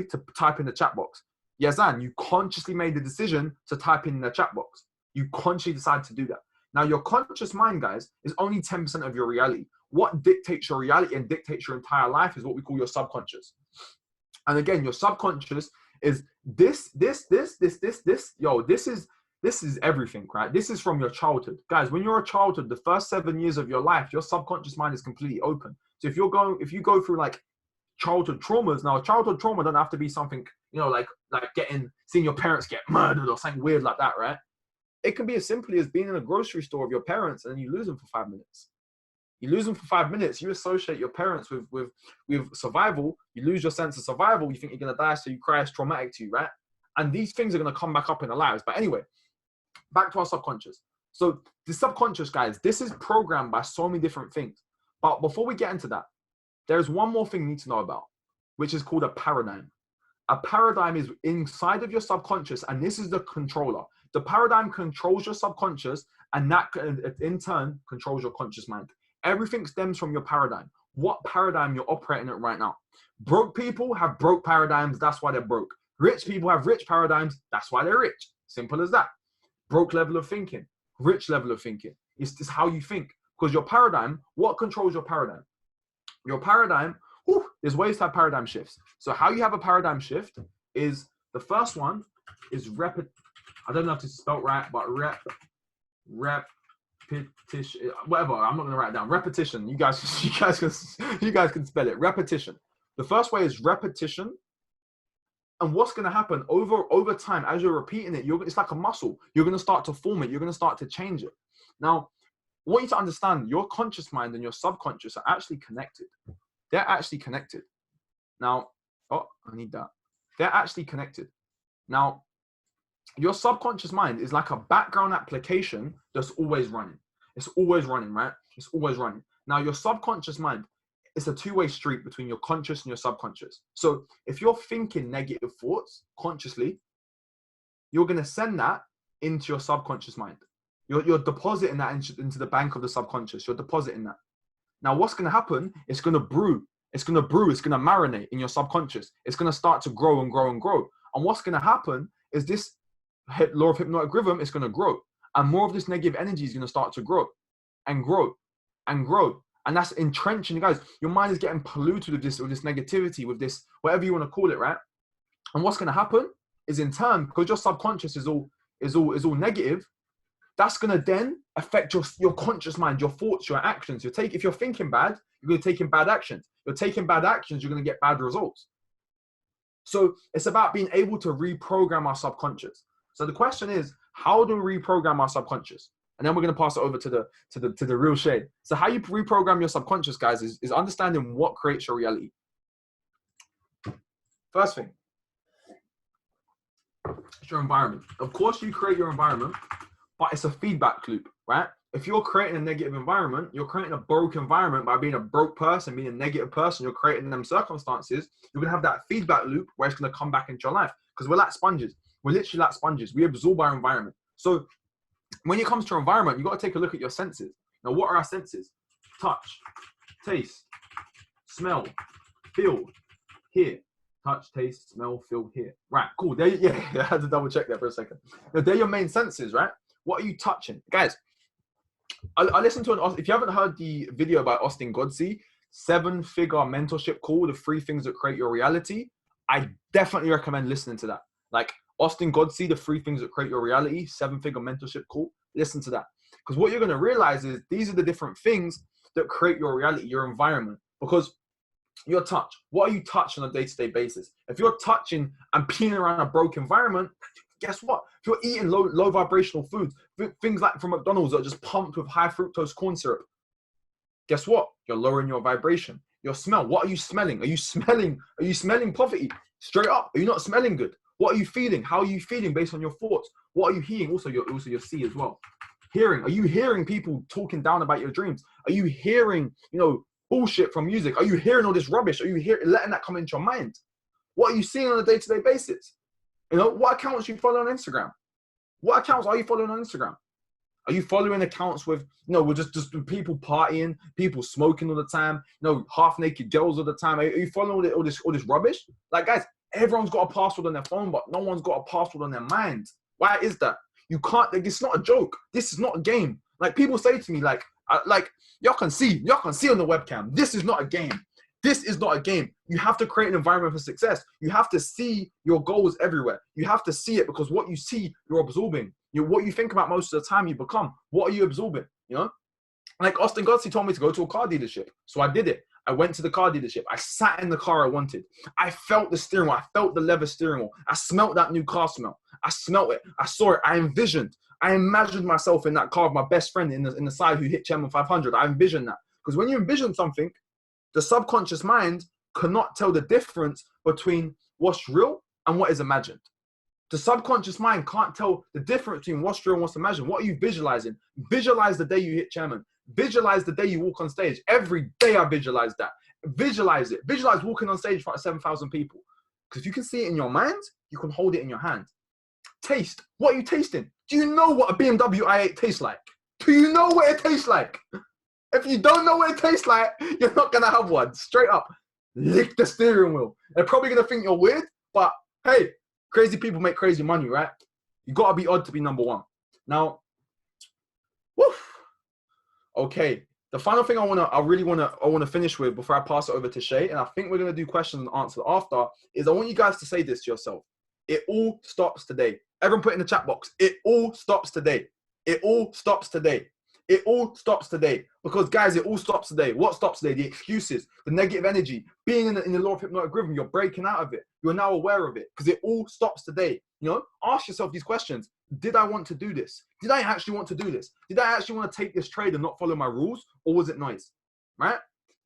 to type in the chat box. Yazan, you consciously made the decision to type in the chat box. You consciously decided to do that. Now, your conscious mind, guys, is only 10% of your reality. What dictates your reality and dictates your entire life is what we call your subconscious. And again, your subconscious is this. Yo, this is everything, right? This is from your childhood. Guys, when you're a childhood, the first 7 years of your life, your subconscious mind is completely open. So if you go through like childhood traumas, now childhood trauma don't have to be something, like seeing your parents get murdered or something weird like that, right? It can be as simply as being in a grocery store with your parents and then you lose them for 5 minutes. You lose them for 5 minutes. You associate your parents with survival. You lose your sense of survival. You think you're going to die, so you cry. It's traumatic to you, right? And these things are going to come back up in our lives. But anyway, back to our subconscious. So the subconscious, guys, this is programmed by so many different things. But before we get into that, there's one more thing you need to know about, which is called a paradigm. A paradigm is inside of your subconscious, and this is the controller. The paradigm controls your subconscious, and that in turn controls your conscious mind. Everything stems from your paradigm. What paradigm you're operating at right now. Broke people have broke paradigms. That's why they're broke. Rich people have rich paradigms. That's why they're rich. Simple as that. Broke level of thinking, rich level of thinking. It's just how you think. Because your paradigm, what controls your paradigm? Your paradigm, there's ways to have paradigm shifts. So how you have a paradigm shift is, the first one is I don't know if it's spelled right, but repetition, whatever. I'm not gonna write it down. Repetition. You guys can spell it. Repetition. The first way is repetition. And what's gonna happen over time as you're repeating it? It's like a muscle. You're gonna start to form it. You're gonna start to change it. Now, I want you to understand your conscious mind and your subconscious are actually connected. They're actually connected. Now, I need that. They're actually connected. Now, your subconscious mind is like a background application that's always running. It's always running, right? It's always running. Now, your subconscious mind, it's a two-way street between your conscious and your subconscious. So if you're thinking negative thoughts consciously, you're going to send that into your subconscious mind. You're depositing that into the bank of the subconscious. You're depositing that. Now, what's going to happen? It's going to brew. It's going to brew. It's going to marinate in your subconscious. It's going to start to grow and grow and grow. And what's going to happen is this law of hypnotic rhythm is going to grow. And more of this negative energy is going to start to grow and grow and grow. And that's entrenching, guys. Your mind is getting polluted with this negativity, with this, whatever you want to call it, right? And what's going to happen is, in turn, because your subconscious is all negative, that's going to then affect your conscious mind, your thoughts, your actions. If you're thinking bad, you're going to take in bad actions. You're taking bad actions, you're going to get bad results. So it's about being able to reprogram our subconscious. So the question is, how do we reprogram our subconscious? And then we're going to pass it over to the real Shai. So how you reprogram your subconscious, guys, is understanding what creates your reality. First thing, it's your environment. Of course, you create your environment, but it's a feedback loop, right? If you're creating a negative environment, you're creating a broke environment by being a broke person, being a negative person, you're creating them circumstances, you're going to have that feedback loop where it's going to come back into your life. Because we're like sponges. We're literally like sponges. We absorb our environment. So when it comes to your environment, you've got to take a look at your senses. Now, what are our senses? Touch, taste, smell, feel, hear. Touch, taste, smell, feel, hear. Right, cool. I had to double check that for a second. Now, they're your main senses, right? What are you touching? Guys, I listened to if you haven't heard the video by Austin Godsey, 7-figure mentorship call, the 3 things that create your reality, I definitely recommend listening to that. Like Austin Godsey, the 3 things that create your reality, 7-figure mentorship call, listen to that. Because what you're going to realize is these are the different things that create your reality, your environment. Because your touch, what are you touching on a day-to-day basis? If you're touching and peeing around a broke environment, guess what? If you're eating low vibrational foods, things like from McDonald's that are just pumped with high fructose corn syrup, guess what? You're lowering your vibration. Your smell, what are you smelling? Are you smelling poverty? Straight up, are you not smelling good? What are you feeling? How are you feeling based on your thoughts? What are you hearing? Also your C as well. Hearing, are you hearing people talking down about your dreams? Are you hearing, bullshit from music? Are you hearing all this rubbish? Are you letting that come into your mind? What are you seeing on a day-to-day basis? What accounts you follow on Instagram? What accounts are you following on Instagram? Are you following accounts with, with just people partying, people smoking all the time, half-naked girls all the time? Are you following all this rubbish? Like, guys, everyone's got a password on their phone, but no one's got a password on their mind. Why is that? You can't, it's not a joke. This is not a game. Like, people say to me, y'all can see on the webcam, this is not a game. This is not a game. You have to create an environment for success. You have to see your goals everywhere. You have to see it, because what you see, you're absorbing. What you think about most of the time, you become. What are you absorbing? Like Austin Godsey told me to go to a car dealership. So I did it. I went to the car dealership. I sat in the car I wanted. I felt the steering wheel. I felt the leather steering wheel. I smelt that new car smell. I smelt it. I saw it. I imagined myself in that car with my best friend in the side who hit Chairman 500. I envisioned that. Because when you envision something, the subconscious mind cannot tell the difference between what's real and what is imagined. The subconscious mind can't tell the difference between what's real and what's imagined. What are you visualizing? Visualize the day you hit Chairman. Visualize the day you walk on stage. Every day I visualize that. Visualize it. Visualize walking on stage in front of 7,000 people. Because if you can see it in your mind, you can hold it in your hand. Taste. What are you tasting? Do you know what a BMW i8 tastes like? Do you know what it tastes like? If you don't know what it tastes like, you're not going to have one. Straight up. Lick the steering wheel. They're probably going to think you're weird, but hey, crazy people make crazy money, right? You got to be odd to be number one. Now, woof. Okay. The final thing I want to finish with before I pass it over to Shai, and I think we're going to do questions and answers after, is I want you guys to say this to yourself. It all stops today. Everyone put in the chat box. It all stops today. It all stops today. It all stops today. Because, guys, it all stops today. What stops today? The excuses, the negative energy, being in the law of hypnotic rhythm, you're breaking out of it. You're now aware of it because it all stops today. Ask yourself these questions. Did I want to do this? Did I actually want to do this? Did I actually want to take this trade and not follow my rules? Or was it noise? Right?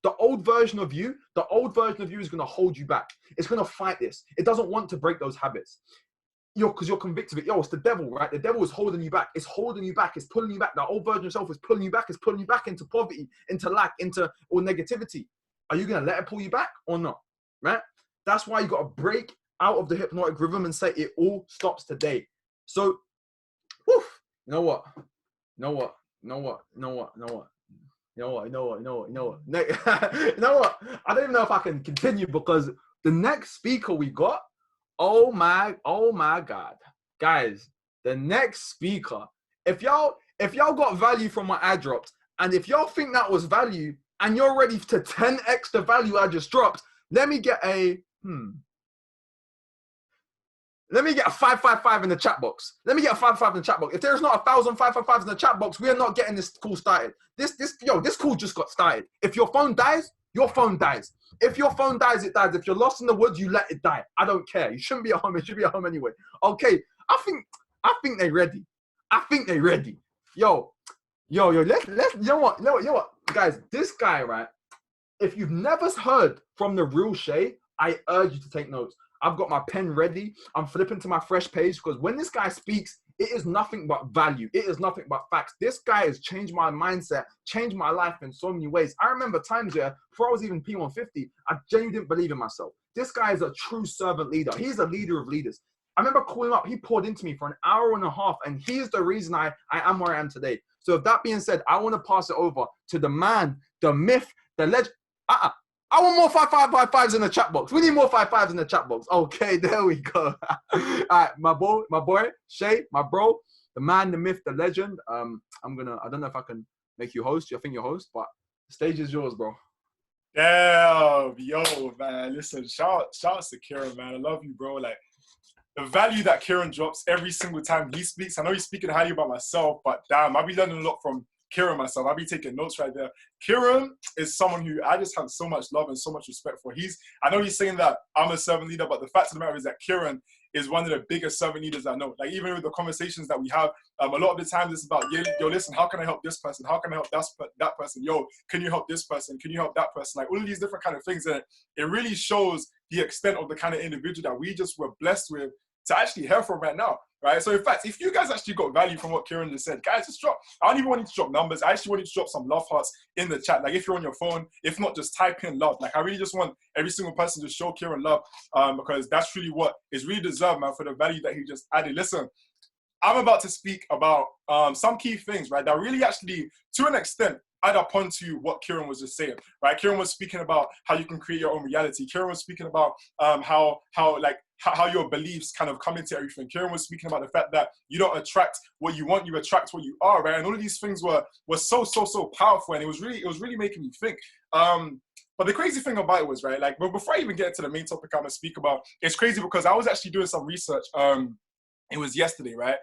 The old version of you is going to hold you back. It's going to fight this. It doesn't want to break those habits. Because you're convicted of it. It's the devil, right? The devil is holding you back. It's holding you back. It's pulling you back. That old version of yourself is pulling you back. It's pulling you back into poverty, into lack, into all negativity. Are you going to let it pull you back or not? Right? That's why you got to break out of the hypnotic rhythm and say it all stops today. So, woof, you know what? You know what? You know what? I don't even know if I can continue because the next speaker we got, oh my God. Guys, the next speaker, if y'all got value from my ad drops, and if y'all think that was value and you're ready to 10x the value I just dropped, let me get a 555 in the chat box. Let me get a 555 in the chat box. If there's not 1,000 555s in the chat box, we are not getting this call started. This call just got started. If your phone dies, your phone dies. If your phone dies, it dies. If you're lost in the woods, you let it die. I don't care. You shouldn't be at home. It should be at home anyway. Okay. I think they're ready. Yo, let's you know what? Guys, this guy, right? If you've never heard from the real Shai, I urge you to take notes. I've got my pen ready. I'm flipping to my fresh page because when this guy speaks, it is nothing but value. It is nothing but facts. This guy has changed my mindset, changed my life in so many ways. I remember times where, before I was even P150, I genuinely didn't believe in myself. This guy is a true servant leader. He's a leader of leaders. I remember calling up, he poured into me for an hour and a half, and he's the reason I am where I am today. So with that being said, I want to pass it over to the man, the myth, the legend. I want more 555s in the chat box. We need more 55s in the chat box. Okay, there we go. All right, my boy, Shai, my bro, the man, the myth, the legend. I don't know if I can make you host. I think you're host, but the stage is yours, bro.
Damn, yo, man. Listen, shout out to Kieran, man. I love you, bro. Like, the value that Kieran drops every single time he speaks. I know he's speaking highly about myself, but damn, I'll be learning a lot from Kieran myself. I'll be taking notes right there. Kieran is someone who I just have so much love and so much respect for. I know he's saying that I'm a servant leader, but the fact of the matter is that Kieran is one of the biggest servant leaders I know. Like, even with the conversations that we have, a lot of the times it's about, yo, listen, how can I help this person? How can I help that person? Yo, can you help this person? Can you help that person? Like, all of these different kind of things. And it really shows the extent of the kind of individual that we just were blessed with to actually hear from right now, right? So in fact, if you guys actually got value from what Kieran just said, guys, just drop, I don't even want you to drop numbers. I actually want you to drop some love hearts in the chat. Like, if you're on your phone, if not, just type in love. Like, I really just want every single person to show Kieran love, because that's really what is really deserved, man, for the value that he just added. Listen, I'm about to speak about some key things, right, that really actually, to an extent, add up onto what Kieran was just saying, right? Kieran was speaking about how you can create your own reality. Kieran was speaking about how your beliefs kind of come into everything. Kieran was speaking about the fact that you don't attract what you want, you attract what you are, right? And all of these things were so powerful, and it was really making me think. But the crazy thing about it was, right, like, but before I even get to the main topic I'm gonna speak about, it's crazy because I was actually doing some research. It was yesterday, right?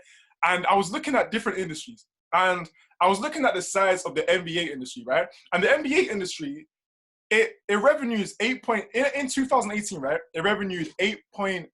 And I was looking at different industries. And I was looking at the size of the NBA industry, right? And the NBA industry, it revenues in 2018, right? It revenued $8.76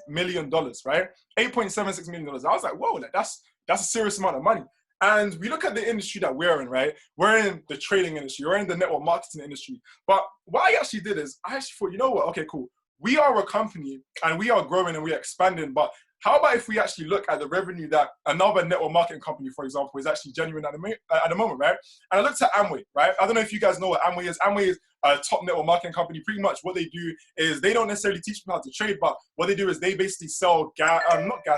million, right? $8.76 million. I was like, whoa, like that's a serious amount of money. And we look at the industry that we're in, right? We're in the trading industry, we're in the network marketing industry. But what I actually did is, I actually thought, you know what? Okay, cool. We are a company and we are growing and we are expanding, but how about if we actually look at the revenue that another network marketing company, for example, is actually generating at the moment, right? And I looked at Amway, right? I don't know if you guys know what Amway is. Amway is a top network marketing company. Pretty much what they do is they don't necessarily teach people how to trade, but what they do is they basically sell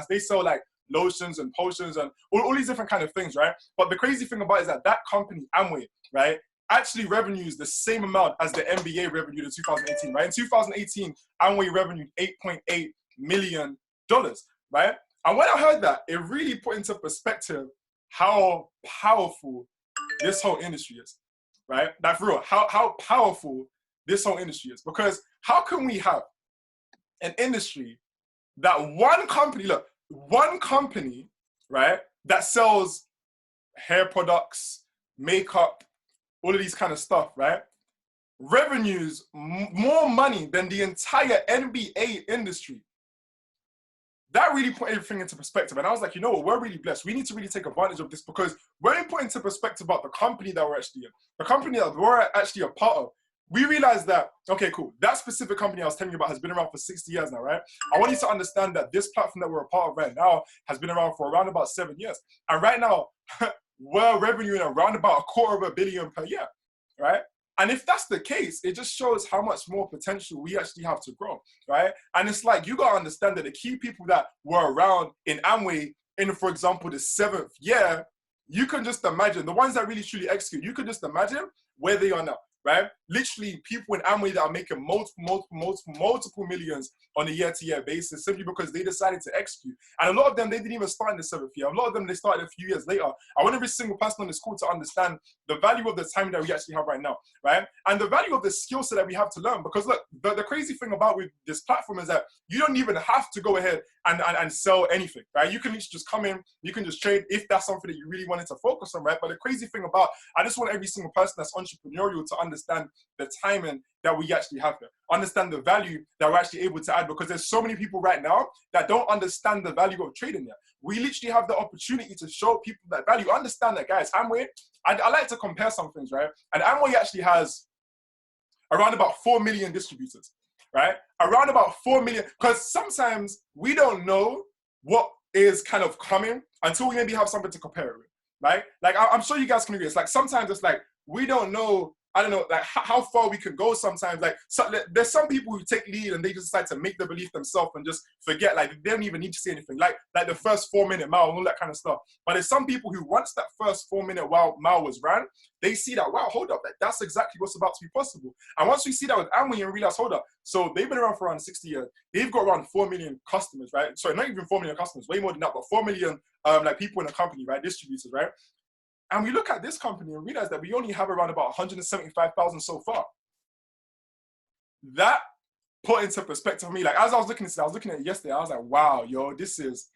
they sell like lotions and potions and all these different kind of things, right? But the crazy thing about it is that company, Amway, right, actually revenues the same amount as the NBA revenue in 2018, right? In 2018, Amway revenued $8.8 million. Right? And when I heard that, it really put into perspective how powerful this whole industry is, right? Like, for real, how powerful this whole industry is. Because how can we have an industry that one company, right, that sells hair products, makeup, all of these kind of stuff, right, revenues more money than the entire NBA industry? That really put everything into perspective. And I was like, you know what, we're really blessed. We need to really take advantage of this, because when we put into perspective about the company that we're actually in, the company that we're actually a part of, we realized that, okay, cool, that specific company I was telling you about has been around for 60 years now, right? I want you to understand that this platform that we're a part of right now has been around for around about 7 years. And right now, we're revenuing around about $250 million per year, right? And if that's the case, it just shows how much more potential we actually have to grow, right? And it's like, you got to understand that the key people that were around in Amway in, for example, the 7th year, you can just imagine, the ones that really truly execute, you can just imagine where they are now, right? Literally people in Amway that are making multiple millions on a year-to-year basis simply because they decided to execute. And a lot of them, they didn't even start in the 7th year. A lot of them, they started a few years later. I want every single person on this call to understand the value of the time that we actually have right now, right? And the value of the skill set that we have to learn. Because look, the crazy thing about with this platform is that you don't even have to go ahead and sell anything, right? You can just come in, you can just trade if that's something that you really wanted to focus on, right? But the crazy thing about, I just want every single person that's entrepreneurial to understand the timing that we actually have here. Understand the value that we're actually able to add, because there's so many people right now that don't understand the value of trading yet. We literally have the opportunity to show people that value. Understand that, guys. Amway, I like to compare some things, right? And Amway actually has around about 4 million distributors, right? Around about 4 million, because sometimes we don't know what is kind of coming until we maybe have something to compare it with, right? Like, I'm sure you guys can agree. It's like, sometimes it's like, we don't know, I don't know, like how far we can go sometimes. Like, so, there's some people who take lead and they just decide to make the belief themselves and just forget, like, they don't even need to say anything. Like the first 4-minute mile and all that kind of stuff. But there's some people who, once that first 4-minute mile was ran, they see that, wow, hold up, that's exactly what's about to be possible. And once we see that with Amway and realize, hold up, so they've been around for around 60 years. They've got around 4 million customers, right? Sorry, not even 4 million customers, way more than that, but 4 million like people in the company, right? Distributors, right? And we look at this company and realize that we only have around about 175,000 so far. That put into perspective for me, like, as I was looking at it yesterday, I was like, wow, yo, this is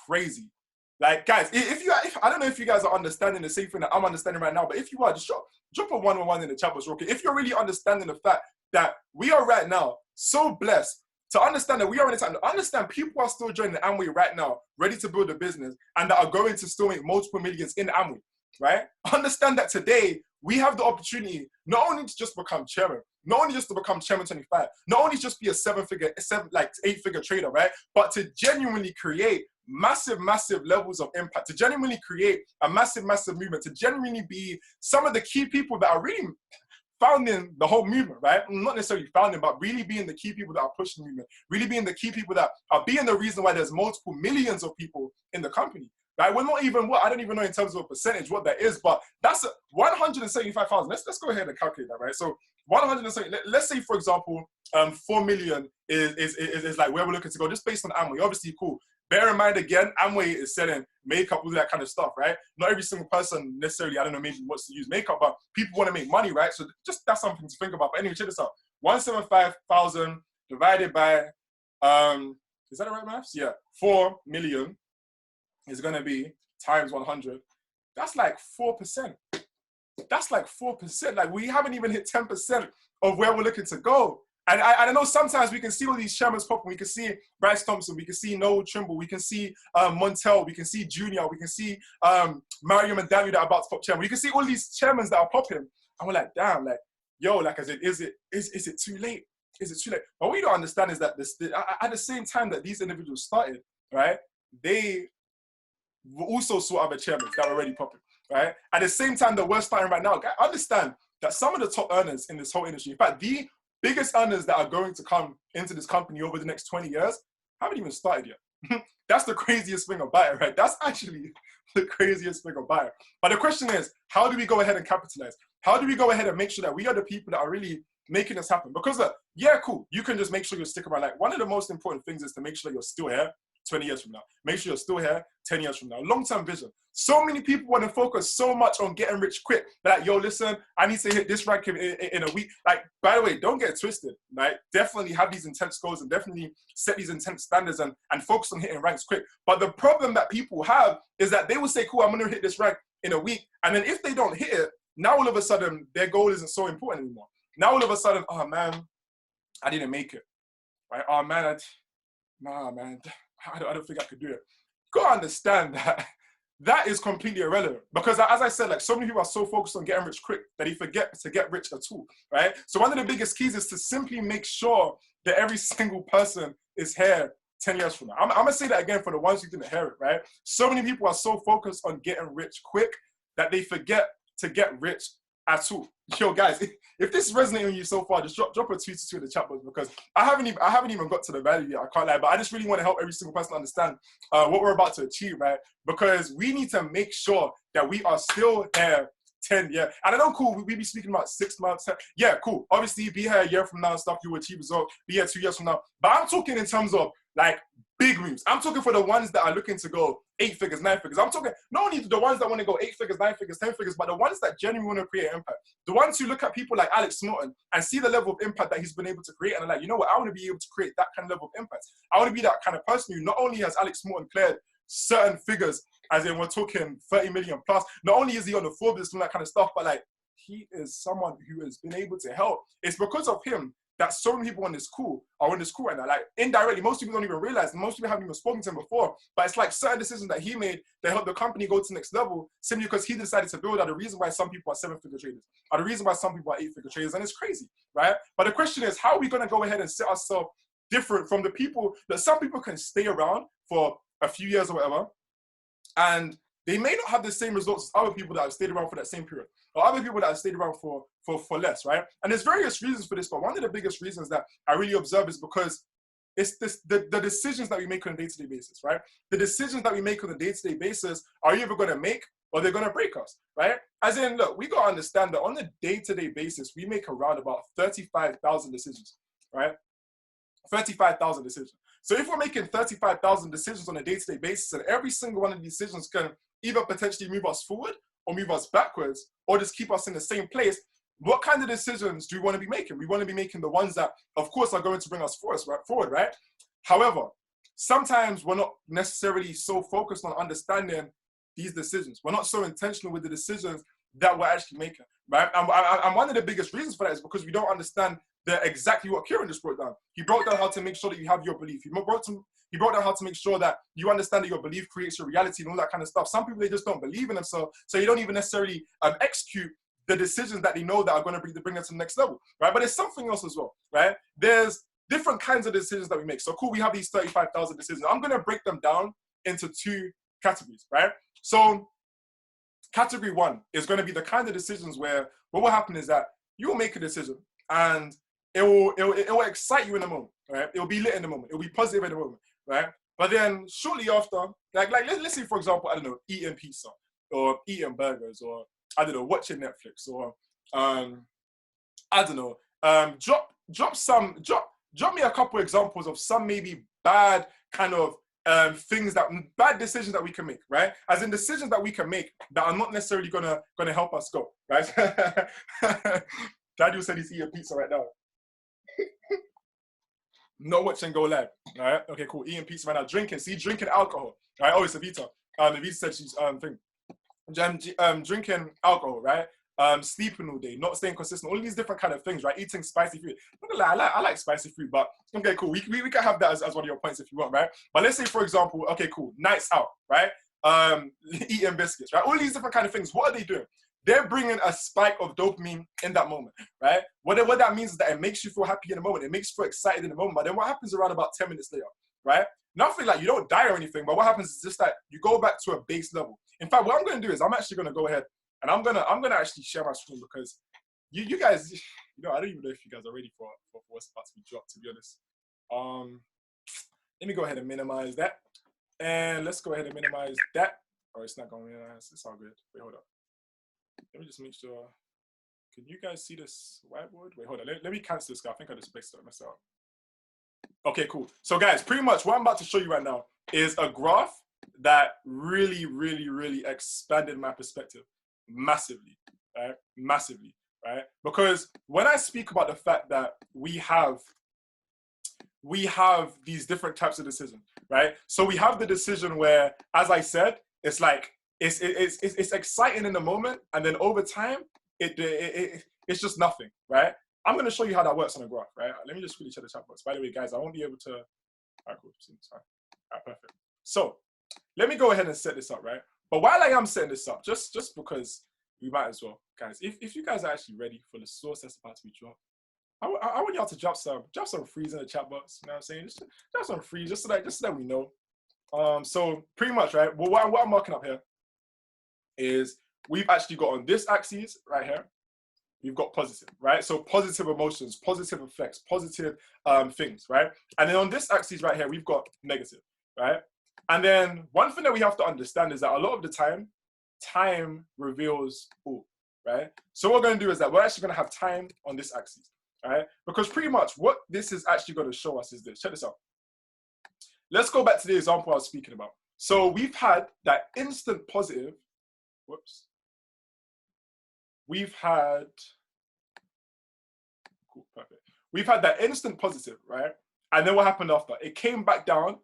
crazy. Like, guys, if I don't know if you guys are understanding the same thing that I'm understanding right now, but if you are, just drop a 111 in the chat box real quick. If you're really understanding the fact that we are right now so blessed to understand that we are in a time, to understand people are still joining Amway right now, ready to build a business, and that are going to still make multiple millions in Amway, right? Understand that today, we have the opportunity not only to just become chairman, not only just to become chairman 25, not only just be a 8-figure trader, right? But to genuinely create massive levels of impact, to genuinely create a massive movement, to genuinely be some of the key people that are really founding the whole movement, right? Not necessarily founding, but really being the key people that are pushing the movement, really being the key people that are being the reason why there's multiple millions of people in the company, right? We're not even, I don't even know in terms of a percentage what that is, but that's 175,000. Let's go ahead and calculate that, right? So 170, let's say, for example, 4 million is like where we're looking to go, just based on Amway. Obviously, cool. Bear in mind, again, Amway is selling makeup, all that kind of stuff, right? Not every single person necessarily, I don't know, maybe wants to use makeup, but people want to make money, right? So just that's something to think about. But anyway, check this out. 175,000 divided by, is that the right maths? Yeah, 4 million is going to be times 100. That's like 4%. That's like 4%. Like, we haven't even hit 10% of where we're looking to go. And I know sometimes we can see all these chairmans popping. We can see Bryce Thompson. We can see Noel Trimble. We can see Montel. We can see Junior. We can see Mario and Daniel that are about to pop chairman. We can see all these chairmans that are popping. And we're like, damn, like, yo, like, is it too late? Is it too late? But what you don't understand is that at the same time that these individuals started, right, they also saw other chairmans that were already popping, right? At the same time that we're starting right now, understand that some of the top earners in this whole industry, in fact, the biggest earners that are going to come into this company over the next 20 years haven't even started yet. That's the craziest thing about it, right? That's actually the craziest thing about it. But the question is, how do we go ahead and capitalize? How do we go ahead and make sure that we are the people that are really making this happen? Because look, yeah, cool. You can just make sure you stick around. Like, one of the most important things is to make sure that you're still here 20 years from now. Make sure you're still here 10 years from now. Long-term vision. So many people want to focus so much on getting rich quick. They're like, yo, listen, I need to hit this rank in a week. Like, by the way, don't get it twisted, right? Definitely have these intense goals and definitely set these intense standards and focus on hitting ranks quick. But the problem that people have is that they will say, cool, I'm going to hit this rank in a week. And then if they don't hit it, now all of a sudden, their goal isn't so important anymore. Now all of a sudden, oh man, I didn't make it. Right? Oh man, nah, man. I don't think I could do it. You gotta understand that that is completely irrelevant, because as I said, like, so many people are so focused on getting rich quick that they forget to get rich at all, right? So one of the biggest keys is to simply make sure that every single person is here 10 years from now. I'm gonna say that again for the ones who didn't hear it, right? So many people are so focused on getting rich quick that they forget to get rich at all. Yo, guys, if this is resonating with you so far, just drop a tweet or two in the chat box, because I haven't even got to the value yet. I can't lie, but I just really want to help every single person understand what we're about to achieve, right? Because we need to make sure that we are still there 10 years. And I know, cool, we be speaking about 6 months. 10, yeah, cool. Obviously, be here a year from now and stuff, you will achieve results. Be here 2 years from now. But I'm talking in terms of like big moves. I'm talking for the ones that are looking to go 8 figures, 9 figures. I'm talking not only the ones that want to go 8 figures, 9 figures, 10 figures, but the ones that genuinely want to create impact. The ones who look at people like Alex Morton and see the level of impact that he's been able to create, and are like, you know what, I want to be able to create that kind of level of impact. I want to be that kind of person who not only has Alex Morton cleared certain figures, as in we're talking 30 million plus, not only is he on the Forbes and that kind of stuff, but like he is someone who has been able to help. It's because of him that so many people on this call are on this call right now. Like indirectly, most people don't even realize, and most people haven't even spoken to him before, but it's like certain decisions that he made that helped the company go to the next level simply because he decided to build out. The reason why some people are 7-figure traders, or the reason why some people are 8-figure traders, and it's crazy, right? But the question is, how are we gonna go ahead and set ourselves different from the people that some people can stay around for a few years or whatever, and they may not have the same results as other people that have stayed around for that same period, or other people that have stayed around for less, right? And there's various reasons for this, but one of the biggest reasons that I really observe is because it's the decisions that we make on a day-to-day basis, right? The decisions that we make on a day-to-day basis are either going to make or they're going to break us, right? As in, look, we got to understand that on a day-to-day basis, we make around about 35,000 decisions, right? 35,000 decisions. So if we're making 35,000 decisions on a day-to-day basis, and every single one of these decisions can either potentially move us forward or move us backwards, or just keep us in the same place, what kind of decisions do we want to be making? We want to be making the ones that, of course, are going to bring us forward, right? However, sometimes we're not necessarily so focused on understanding these decisions. We're not so intentional with the decisions that we're actually making, right? And one of the biggest reasons for that is because we don't understand exactly what Kieran just broke down. He broke down how to make sure that you have your belief. He broke down how to make sure that you understand that your belief creates your reality and all that kind of stuff. Some people, they just don't believe in themselves, so you don't even necessarily execute the decisions that they know that are going to bring them to the next level, right? But there's something else as well, right? There's different kinds of decisions that we make. So cool, we have these 35,000 decisions. I'm going to break them down into 2 categories, right? So category 1 is going to be the kind of decisions where what will happen is that you will make a decision and it will excite you in the moment, right? It will be lit in the moment. It will be positive in the moment, right? But then shortly after, like let's say, for example, I don't know, eating pizza or eating burgers, or I don't know, watching Netflix, or I don't know, drop me a couple examples of some maybe bad kind of bad decisions that we can make, right? As in decisions that we can make that are not necessarily gonna help us go, right? Daniel said he's eating pizza right now. Not watching go live, right? Okay, cool. Eating pizza right now, drinking alcohol, right? Oh, it's Evita. Evita said she's drinking alcohol, right? Sleeping all day, not staying consistent, all these different kind of things, right? Eating spicy food. I'm not gonna lie, I like spicy food, but okay, cool. We can have that as one of your points if you want, right? But let's say, for example, okay, cool, nights out, right? Eating biscuits, right? All these different kind of things. What are they doing? They're bringing a spike of dopamine in that moment, right? What that means is that it makes you feel happy in the moment. It makes you feel excited in the moment. But then what happens around about 10 minutes later, right? Nothing like you don't die or anything, but what happens is just that you go back to a base level. In fact, what I'm going to do is I'm actually going to go ahead and I'm gonna actually share my screen, because you guys, I don't even know if you guys are ready for what's about to be dropped, to be honest. Let me go ahead and minimize that. And let's go ahead and minimize that. Oh, it's not going to minimize. It's all good. Wait, hold up. Let me just make sure. Can you guys see this whiteboard? Wait, hold on. Let me cancel this guy. I think I just messed it up. Okay, cool. So guys, pretty much what I'm about to show you right now is a graph that really, really, really expanded my perspective massively, right? Massively, right? Because when I speak about the fact that we have these different types of decisions, right? So we have the decision where, as I said, it's like, it's exciting in the moment, and then over time, it's just nothing, right? I'm going to show you how that works on a graph, right? Let me just quickly check the chat box. By the way, guys, I won't be able to. All right, cool. All right, perfect. So let me go ahead and set this up, right? But while I am setting this up, just because we might as well, guys, if you guys are actually ready for the source that's about to be dropped, I want y'all to drop some freeze in the chat box. You know what I'm saying? Just drop some freeze, just so that we know. So pretty much, right? Well, what I'm marking up here is we've actually got on this axis right here, we've got positive, right? So positive emotions, positive effects, positive things, right? And then on this axis right here, we've got negative, right? And then one thing that we have to understand is that a lot of the time reveals all, right? So what we're going to do is that we're actually going to have time on this axis, right? Because pretty much what this is actually going to show us is this. Check this out. Let's go back to the example I was speaking about. So we've had that instant positive. Whoops. We've had, cool, perfect. We've had that instant positive, right? And then what happened after? It came back down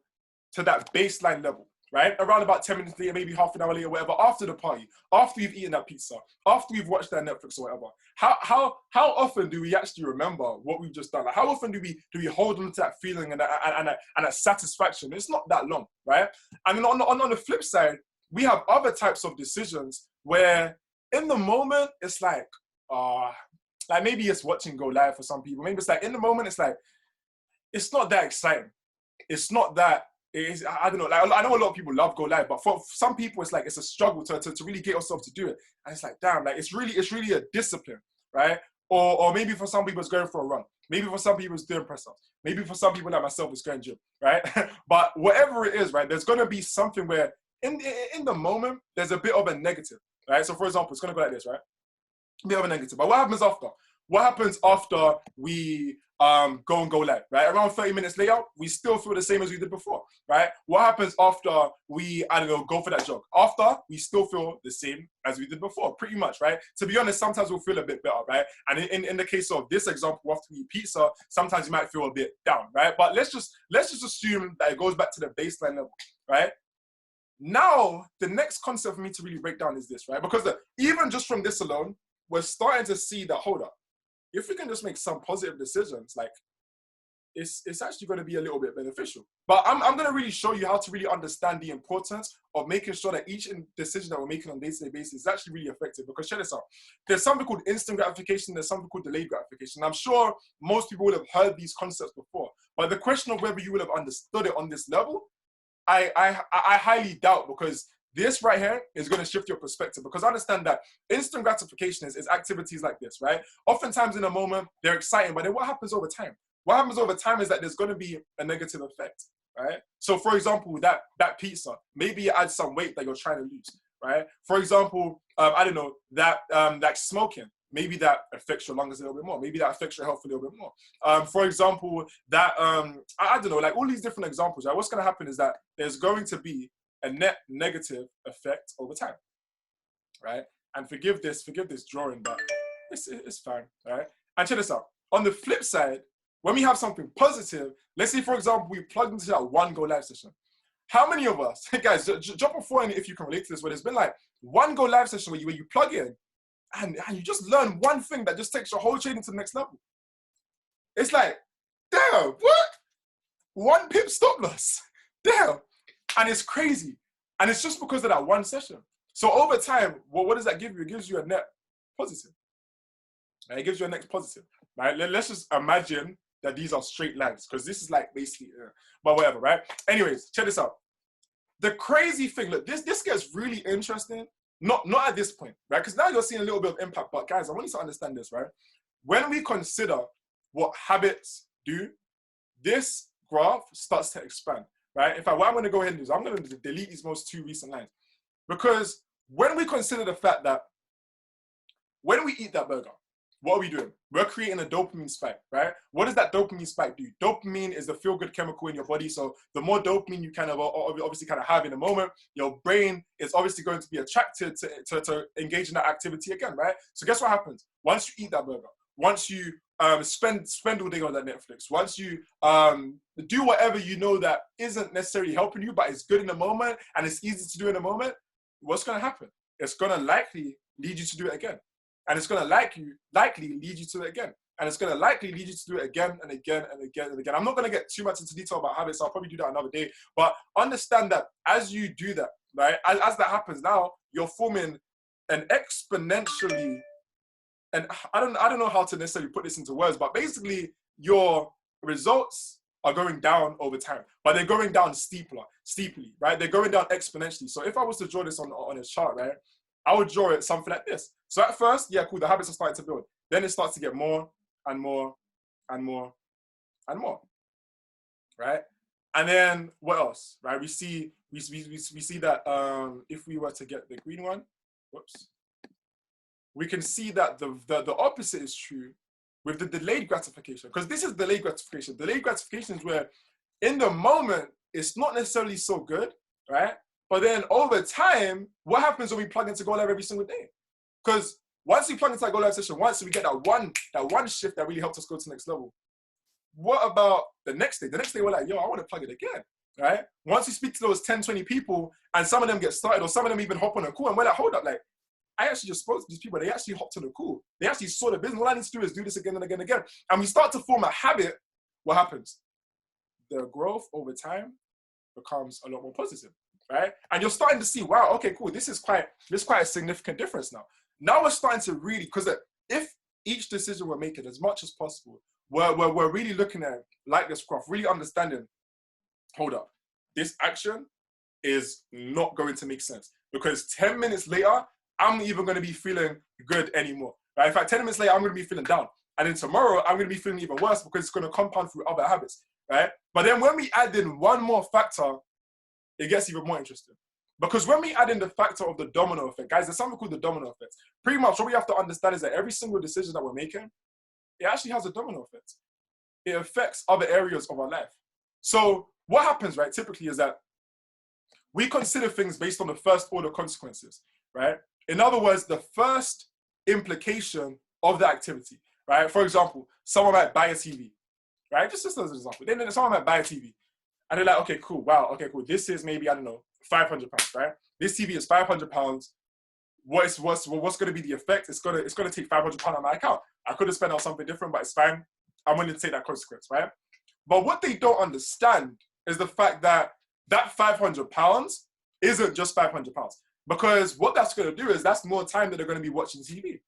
to that baseline level, right? Around about 10 minutes later, maybe half an hour later, whatever, after the party, after we've eaten that pizza, after we've watched that Netflix or whatever. How often do we actually remember what we've just done? Like, how often do we hold on to that feeling and that satisfaction? It's not that long, right? And then on the flip side, we have other types of decisions where in the moment, it's like maybe it's watching go live for some people. Maybe it's like in the moment, it's like, it's not that exciting. It's not that, I don't know, like I know a lot of people love go live, but for some people, it's like, it's a struggle to really get yourself to do it. And it's like, damn, like it's really a discipline, right? Or maybe for some people, it's going for a run. Maybe for some people, it's doing press-ups. Maybe for some people like myself, it's going gym, right? But whatever it is, right, there's going to be something where in the moment, there's a bit of a negative, right? So for example, it's going to go like this, right? A bit of a negative. But what happens after? What happens after we go live, right? Around 30 minutes later, we still feel the same as we did before, right? What happens after we, I don't know, go for that jog? After, we still feel the same as we did before, pretty much, right? To be honest, sometimes we'll feel a bit better, right? And in the case of this example, after we eat pizza, sometimes you might feel a bit down, right? But let's just assume that it goes back to the baseline level, right? Now, the next concept for me to really break down is this, right? Because even just from this alone, we're starting to see that, hold up, if we can just make some positive decisions, like it's actually going to be a little bit beneficial. But I'm going to really show you how to really understand the importance of making sure that each decision that we're making on a day-to-day basis is actually really effective. Because check this out. There's something called instant gratification. There's something called delayed gratification. I'm sure most people would have heard these concepts before. But the question of whether you would have understood it on this level, I highly doubt, because this right here is going to shift your perspective, because understand that instant gratification is activities like this, right? Oftentimes in a moment, they're exciting, but then what happens over time? What happens over time is that there's going to be a negative effect, right? So for example, that pizza, maybe it adds some weight that you're trying to lose, right? For example, I don't know, that smoking, maybe that affects your lungs a little bit more. Maybe that affects your health a little bit more. For example, that, I don't know, like all these different examples, right? What's going to happen is that there's going to be a net negative effect over time, right? And forgive this drawing, but it's fine, right? And check this out. On the flip side, when we have something positive, let's say, for example, we plugged into that one go live session. How many of us, guys, drop a 4 in if you can relate to this, where there's been like one go live session where you plug in and you just learn one thing that just takes your whole training to the next level. It's like, damn, what? 1 pip stop loss, damn. And it's crazy. And it's just because of that one session. So over time, what does that give you? It gives you a net positive. Right? It gives you a net positive. Right? Let's just imagine that these are straight lines, because this is like basically, but whatever, right? Anyways, check this out. The crazy thing, look, this gets really interesting. Not at this point, right? Because now you're seeing a little bit of impact. But guys, I want you to understand this, right? When we consider what habits do, this graph starts to expand. Right? In fact, what I'm going to go ahead and do is I'm going to delete these most 2 recent lines. Because when we consider the fact that when we eat that burger, what are we doing? We're creating a dopamine spike, right? What does that dopamine spike do? Dopamine is the feel-good chemical in your body. So the more dopamine you kind of obviously kind of have in the moment, your brain is obviously going to be attracted to engage in that activity again, right? So guess what happens? Once you eat that burger, once you spend all day on that Netflix, once you do whatever you know that isn't necessarily helping you, but it's good in the moment and it's easy to do in the moment, what's going to happen? It's going to likely lead you to do it again. And it's going to likely lead you to it again. And it's going to likely lead you to do it again and again and again and again. I'm not going to get too much into detail about habits. I'll probably do that another day. But understand that as you do that, right, as that happens now, you're forming an exponentially, and I don't know how to necessarily put this into words, but basically your results are going down over time, but they're going down steeply, right? They're going down exponentially. So if I was to draw this on a chart, right, I would draw it something like this. So at first, yeah, cool, the habits are starting to build. then it starts to get more and more and more and more, right? And then what else, right? We see that if we were to get the green one, whoops, we can see that the opposite is true with the delayed gratification, because this is delayed gratification. Delayed gratification is where in the moment, it's not necessarily so good, right? But then over time, what happens when we plug into Go Live every single day? Because once we plug into that Go Live session, once we get that one shift that really helped us go to the next level, what about the next day? The next day, we're like, yo, I want to plug it again, right? Once we speak to those 10, 20 people, and some of them get started, or some of them even hop on a call, and we're like, hold up, like, I actually just spoke to these people. They actually hopped on the call. They actually saw the business. All I need to do is do this again and again and again. And we start to form a habit. What happens? The growth over time becomes a lot more positive, right? And you're starting to see, wow, okay, cool. This is quite a significant difference now. Now we're starting to really, because if each decision we're making as much as possible, we're really looking at like this graph, really understanding, hold up, this action is not going to make sense, because 10 minutes later, I'm not even going to be feeling good anymore, right? In fact, 10 minutes later, I'm going to be feeling down. And then tomorrow, I'm going to be feeling even worse because it's going to compound through other habits, right? But then when we add in one more factor, it gets even more interesting. Because when we add in the factor of the domino effect, guys, there's something called the domino effect. Pretty much what we have to understand is that every single decision that we're making, it actually has a domino effect. It affects other areas of our life. So what happens, right, typically is that we consider things based on the first order consequences, right? In other words, the first implication of the activity, right? For example, someone might buy a TV, right? Just as an example. Then someone might buy a TV, and they're like, okay, cool, wow, okay, cool. This is maybe, I don't know, £500, right? This TV is £500. What's going to be the effect? It's going to take £500 on my account. I could have spent on something different, but it's fine. I'm willing to take that consequence, right? But what they don't understand is the fact that that £500 isn't just £500. Because what that's going to do is that's more time that they're going to be watching TV.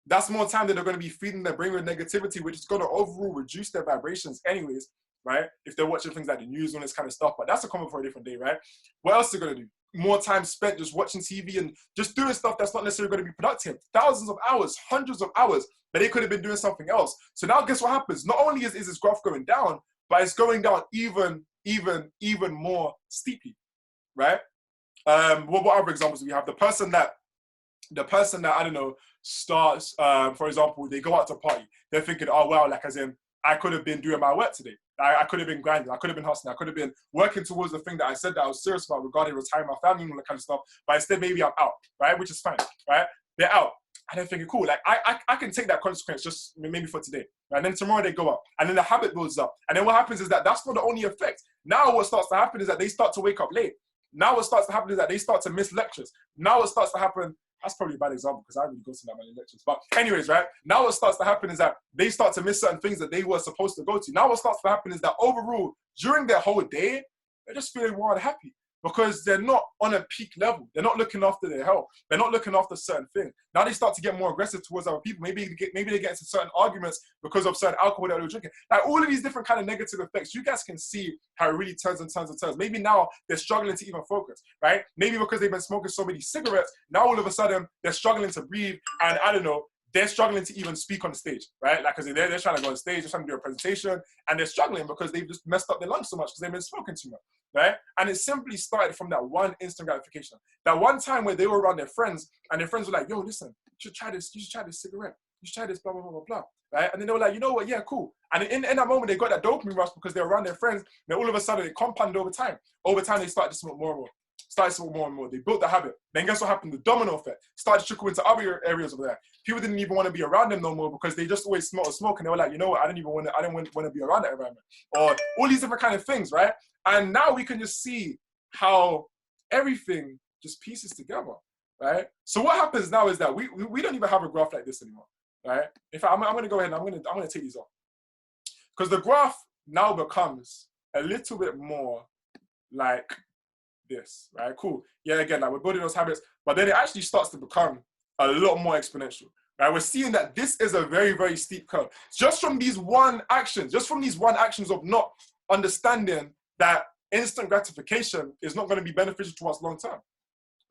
That's more time that they're going to be feeding their brain with negativity, which is going to overall reduce their vibrations anyways, right? If they're watching things like the news and this kind of stuff, but that's a comment for a different day, right? What else are they going to do? More time spent just watching TV and just doing stuff that's not necessarily going to be productive. Thousands of hours, hundreds of hours, but they could have been doing something else. So now guess what happens? Not only is this graph going down, but it's going down even more steeply, right? What other examples do we have? The person that I don't know starts, for example, they go out to party. They're thinking, oh wow, like as in I could have been doing my work today. I could have been grinding. I could have been hustling. I could have been working towards the thing that I said that I was serious about regarding retiring my family and all that kind of stuff. But instead, maybe I'm out, right? Which is fine, right? They're out. And they're thinking, cool, like I can take that consequence just maybe for today. Right? And then tomorrow they go up. And then the habit builds up. And then what happens is that's not the only effect. Now what starts to happen is that they start to wake up late. Now what starts to happen is that they start to miss lectures. Now what starts to happen, that's probably a bad example because I really go to that many lectures. But anyways, right? Now what starts to happen is that they start to miss certain things that they were supposed to go to. Now what starts to happen is that overall, during their whole day, they're just feeling more unhappy because they're not on a peak level. They're not looking after their health. They're not looking after certain things. Now they start to get more aggressive towards other people. Maybe they get into certain arguments because of certain alcohol that they're drinking. Like all of these different kind of negative effects, you guys can see how it really turns and turns and turns. Maybe now they're struggling to even focus, right? Maybe because they've been smoking so many cigarettes, now all of a sudden they're struggling to breathe, and I don't know, they're struggling to even speak on the stage, right? Like, because they're trying to go on stage, they're trying to do a presentation, and they're struggling because they've just messed up their lungs so much because they've been smoking too much, right? And it simply started from that one instant gratification. That one time where they were around their friends, and their friends were like, yo, listen, you should try this cigarette. You should try this, blah, blah, blah, blah, blah, right? And then they were like, you know what, yeah, cool. And in that moment, they got that dopamine rush because they were around their friends, and then all of a sudden, it compounded over time. Over time, they started to smoke more and more. They built the habit. Then guess what happened? The domino effect started to trickle into other areas over there. People didn't even want to be around them no more because they just always smelled smoke, and they were like, you know what? I didn't want to be around that environment, or all these different kind of things, right? And now we can just see how everything just pieces together, right? So what happens now is that we don't even have a graph like this anymore, right? In fact, I'm going to go ahead and I'm going to take these off because the graph now becomes a little bit more like this, right? Cool. Yeah, again, like we're building those habits, but then it actually starts to become a lot more exponential, right? We're seeing that this is a very, very steep curve. Just from these one actions of not understanding that instant gratification is not going to be beneficial to us long term,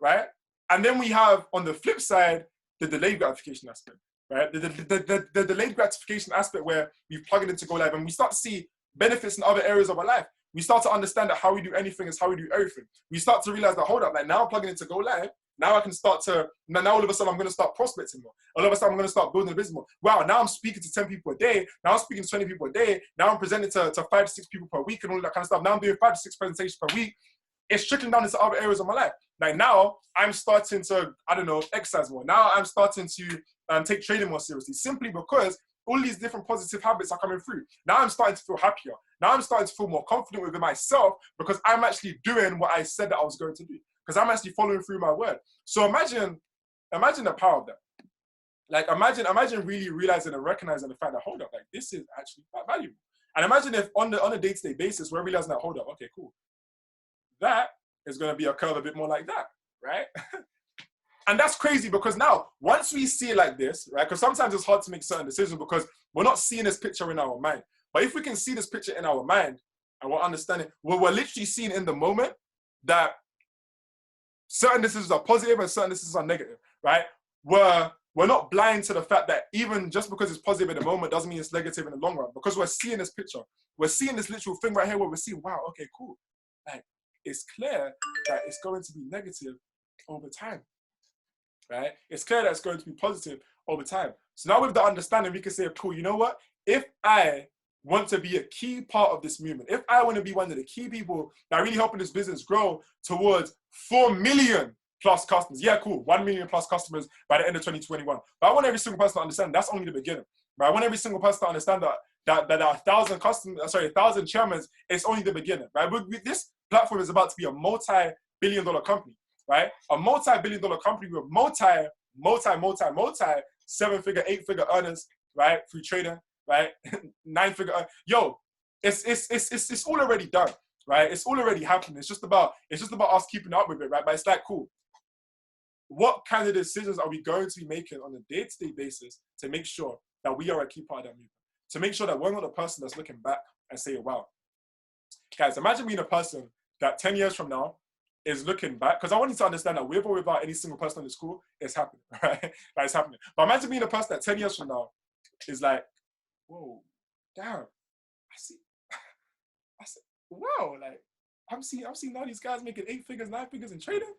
right? And then we have, on the flip side, the delayed gratification aspect, right? The delayed gratification aspect where we plug it into go live and we start to see benefits in other areas of our life. We start to understand that how we do anything is how we do everything. We start to realize that, hold up, like now I'm plugging into go live. Now I can start to, now all of a sudden I'm going to start prospecting more. All of a sudden I'm going to start building a business more. Wow, now I'm speaking to 10 people a day. Now I'm speaking to 20 people a day. Now I'm presenting to 5 to 6 people per week and all that kind of stuff. Now I'm doing 5 to 6 presentations per week. It's trickling down into other areas of my life. Like now I'm starting to, I don't know, exercise more. Now I'm starting to take trading more seriously, simply because all these different positive habits are coming through. Now I'm starting to feel happier. Now I'm starting to feel more confident within myself because I'm actually doing what I said that I was going to do. Because I'm actually following through my word. So imagine the power of that. Like imagine really realizing and recognizing the fact that, hold up, like this is actually quite valuable. And imagine if on a day-to-day basis, we're realizing that, hold up, okay, cool. That is going to be a curve a bit more like that, right? And that's crazy because now, once we see it like this, right? Because sometimes it's hard to make certain decisions because we're not seeing this picture in our mind. But if we can see this picture in our mind and we're understanding, we're literally seeing in the moment that certain decisions are positive and certain decisions are negative, right? We're not blind to the fact that even just because it's positive in the moment doesn't mean it's negative in the long run, because we're seeing this picture. We're seeing this literal thing right here where we're seeing, wow, okay, cool. Like, it's clear that it's going to be negative over time, right? It's clear that it's going to be positive over time. So now with the understanding, we can say, cool, you know what? If I want to be a key part of this movement, if I want to be one of the key people that are really helping this business grow towards 4 million plus customers, yeah, cool, 1 million plus customers by the end of 2021. But I want every single person to understand that's only the beginning. But I want every single person to understand that 1,000 customers, 1,000 chairmen, it's only the beginning, right? This platform is about to be a multi-billion-dollar company, right? A multi-billion-dollar company with multi 7-figure, 8-figure earners, right? Through trading, right? 9-figure. Yo, it's all already done, right? It's all already happening. It's just about us keeping up with it, right? But it's like, cool. What kind of decisions are we going to be making on a day-to-day basis to make sure that we are a key part of that movement? To make sure that we're not the person that's looking back and saying, wow. Guys, imagine being a person that 10 years from now is looking back, because I want you to understand that with or without any single person in the school, it's happening, right? Like, it's happening. But imagine being a person that 10 years from now is like, whoa, damn, I see, wow, like, I'm seeing all these guys making 8 figures, 9 figures in trading.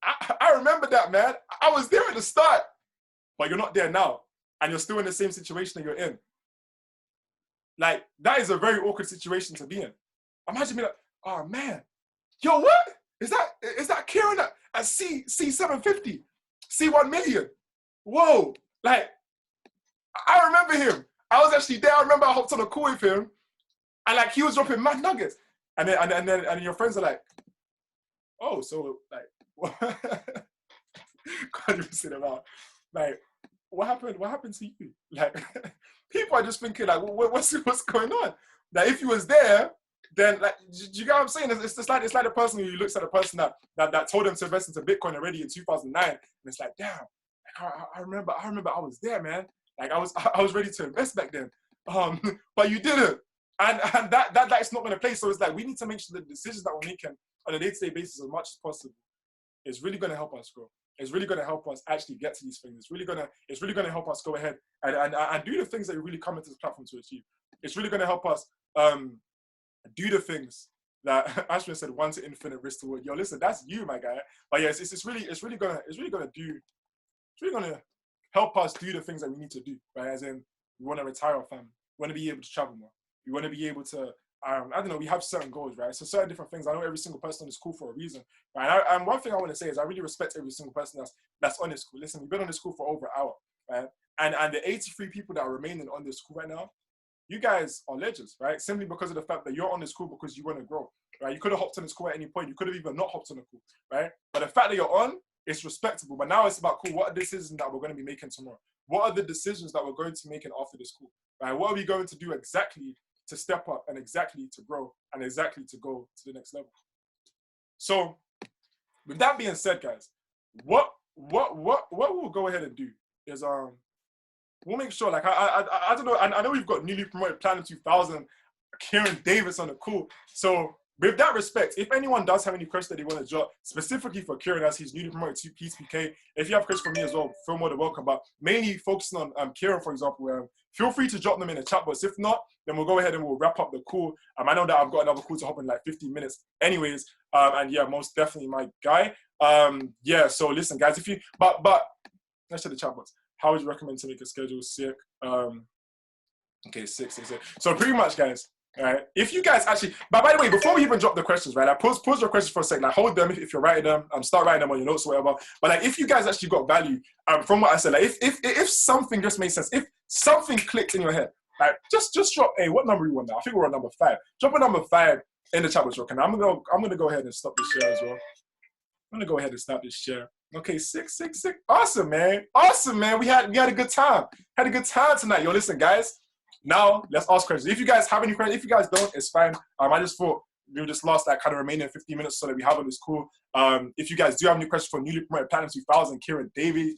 I remember that, man. I was there at the start, but you're not there now. And you're still in the same situation that you're in. Like, that is a very awkward situation to be in. Imagine me like, oh man, yo, what? Is that Kieran at C750, C1 million? Whoa, like, I remember him. I was actually there. I remember I hopped on a call with him, and like he was dropping mad nuggets. And then your friends are like, oh, so like, what? 100% about like, what happened to you? Like, people are just thinking like, what's going on? Like, if you was there, then like, do you get what I'm saying? It's like the person who looks at the person that told them to invest into Bitcoin already in 2009, and it's like, damn, like, I remember I was there, man. Like, I was ready to invest back then, but you didn't, and that's not going to play. So it's like, we need to make sure the decisions that we're making on a day-to-day basis as much as possible is really going to help us grow. It's really going to help us actually get to these things. It's really going to help us go ahead and do the things that we really come into this platform to achieve. It's really going to help us do the things that Ashwin said, one to infinite, risk to wood. Yo, listen, that's you, my guy. But yes, it's really going to help us do the things that we need to do, right? As in, we want to retire our family. We want to be able to travel more. We want to be able to, I don't know, we have certain goals, right? So certain different things. I know every single person is cool for a reason, right? And one thing I want to say is I really respect every single person that's on this school. Listen, we've been on this school for over an hour, right? And the 83 people that are remaining on this school right now, you guys are legends, right? Simply because of the fact that you're on this school because you want to grow, right? You could have hopped on the school at any point. You could have even not hopped on the school, right? But the fact that you're on, it's respectable. But now it's about, cool, what are the decisions that we're going to be making tomorrow? What are the decisions that we're going to be making after the school, right? What are we going to do exactly to step up and exactly to grow and exactly to go to the next level? So with that being said, guys, what we'll go ahead and do is we'll make sure, like, I don't know, I know we've got newly promoted Platinum 2000 Kieran Davis on the call. So with that respect, if anyone does have any questions that they want to drop, specifically for Kieran as he's newly promoted to PK, if you have questions for me as well, feel more than welcome. But mainly focusing on Kieran, for example, feel free to drop them in the chat box. If not, then we'll go ahead and we'll wrap up the call. I know that I've got another call to hop in like 15 minutes anyways. And yeah, most definitely my guy. Yeah, so listen, guys, if you, but let's check the chat box. How would you recommend to make a schedule? Sick. Okay, six. So pretty much, guys, all right, if you guys actually, but by the way, before we even drop the questions, right, like pause your questions for a second, like hold them if you're writing them, start writing them on your notes or whatever. But like, if you guys actually got value from what I said, like if something just made sense, if something clicked in your head, like just drop, hey, what number you want now? I think we're on number 5. Drop a number 5 in the chat box, okay? I'm gonna go ahead and stop this share as well. I'm gonna go ahead and stop this share. Okay, 6. Awesome, man. Awesome, man. We had a good time. Had a good time tonight. Yo, listen, guys. Now let's ask questions. If you guys have any questions, if you guys don't, it's fine. I just thought we just lost that kind of remaining 15 minutes so that we have on this call. If you guys do have any questions for newly promoted Platinum 2000, Kieran Davis,